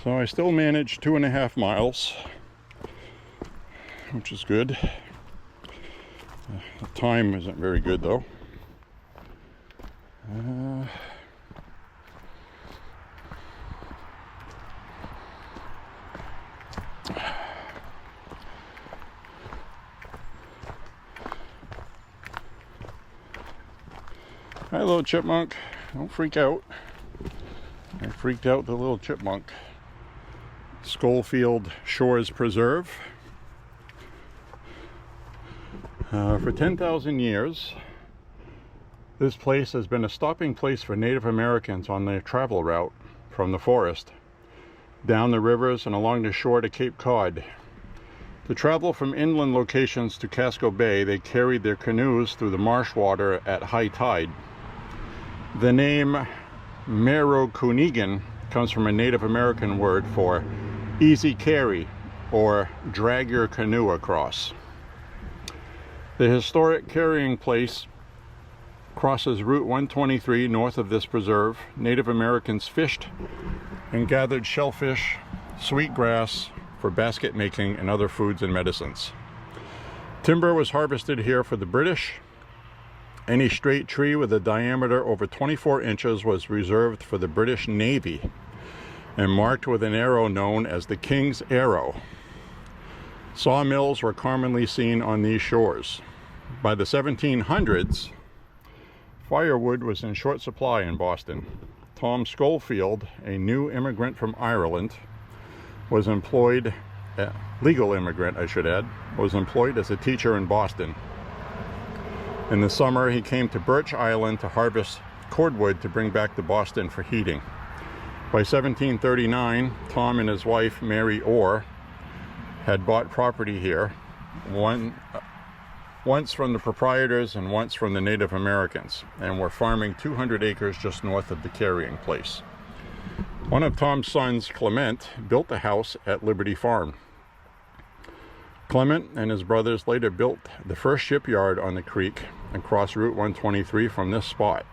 So I still managed 2.5 miles, which is good. The time isn't very good though. Hi, little chipmunk. Don't freak out. I freaked out the little chipmunk. Skolfield Shores Preserve. For 10,000 years, this place has been a stopping place for Native Americans on their travel route from the forest, down the rivers and along the shore to Cape Cod. To travel from inland locations to Casco Bay, they carried their canoes through the marsh water at high tide. The name Merrucoonegan comes from a Native American word for easy carry or drag your canoe across. The historic carrying place crosses Route 123 north of this preserve. Native Americans fished and gathered shellfish, sweetgrass for basket making and other foods and medicines. Timber was harvested here for the British. Any straight tree with a diameter over 24 inches was reserved for the British Navy and marked with an arrow known as the King's Arrow. Sawmills were commonly seen on these shores. By the 1700s, firewood was in short supply in Boston. Tom Skolfield, a new immigrant from Ireland, was employed, legal immigrant I should add, was employed as a teacher in Boston. In the summer, he came to Birch Island to harvest cordwood to bring back to Boston for heating. By 1739, Tom and his wife, Mary Orr, had bought property here, once from the proprietors and once from the Native Americans, and were farming 200 acres just north of the carrying place. One of Tom's sons, Clement, built a house at Liberty Farm. Clement and his brothers later built the first shipyard on the creek across Route 123 from this spot.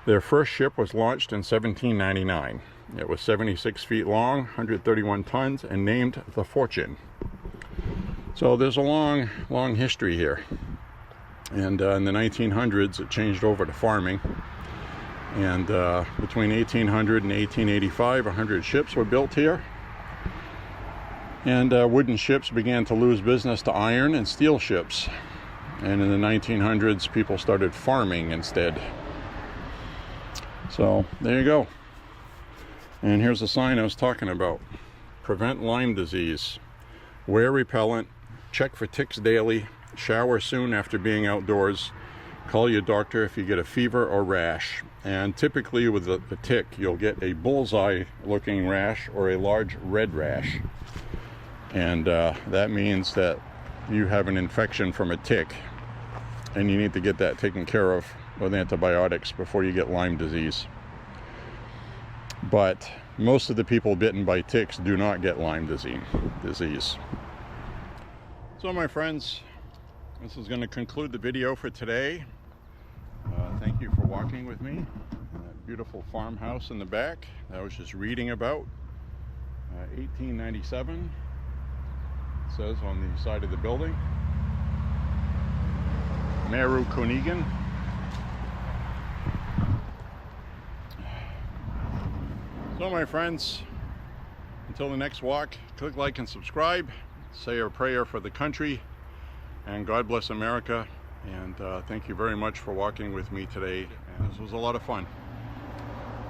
Their first ship was launched in 1799. It was 76 feet long, 131 tons, and named the Fortune. So there's a long history here. And in the 1900s, it changed over to farming. And between 1800 and 1885, 100 ships were built here. And wooden ships began to lose business to iron and steel ships. And in the 1900s, people started farming instead. So there you go. And here's the sign I was talking about. Prevent Lyme disease. Wear repellent. Check for ticks daily. Shower soon after being outdoors. Call your doctor if you get a fever or rash. And typically with the tick, you'll get a bullseye looking rash or a large red rash. And that means that you have an infection from a tick, and you need to get that taken care of with antibiotics before you get Lyme disease. But most of the people bitten by ticks do not get Lyme disease. So my friends, this is going to conclude the video for today. Thank you for walking with me. That beautiful farmhouse in the back that I was just reading about. 1897. Says on the side of the building. Merrucoonegan. So my friends, until the next walk, click like and subscribe, say a prayer for the country, and God bless America. And thank you very much for walking with me today. And this was a lot of fun.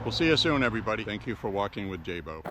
We'll see you soon, everybody. Thank you for walking with J.Beau.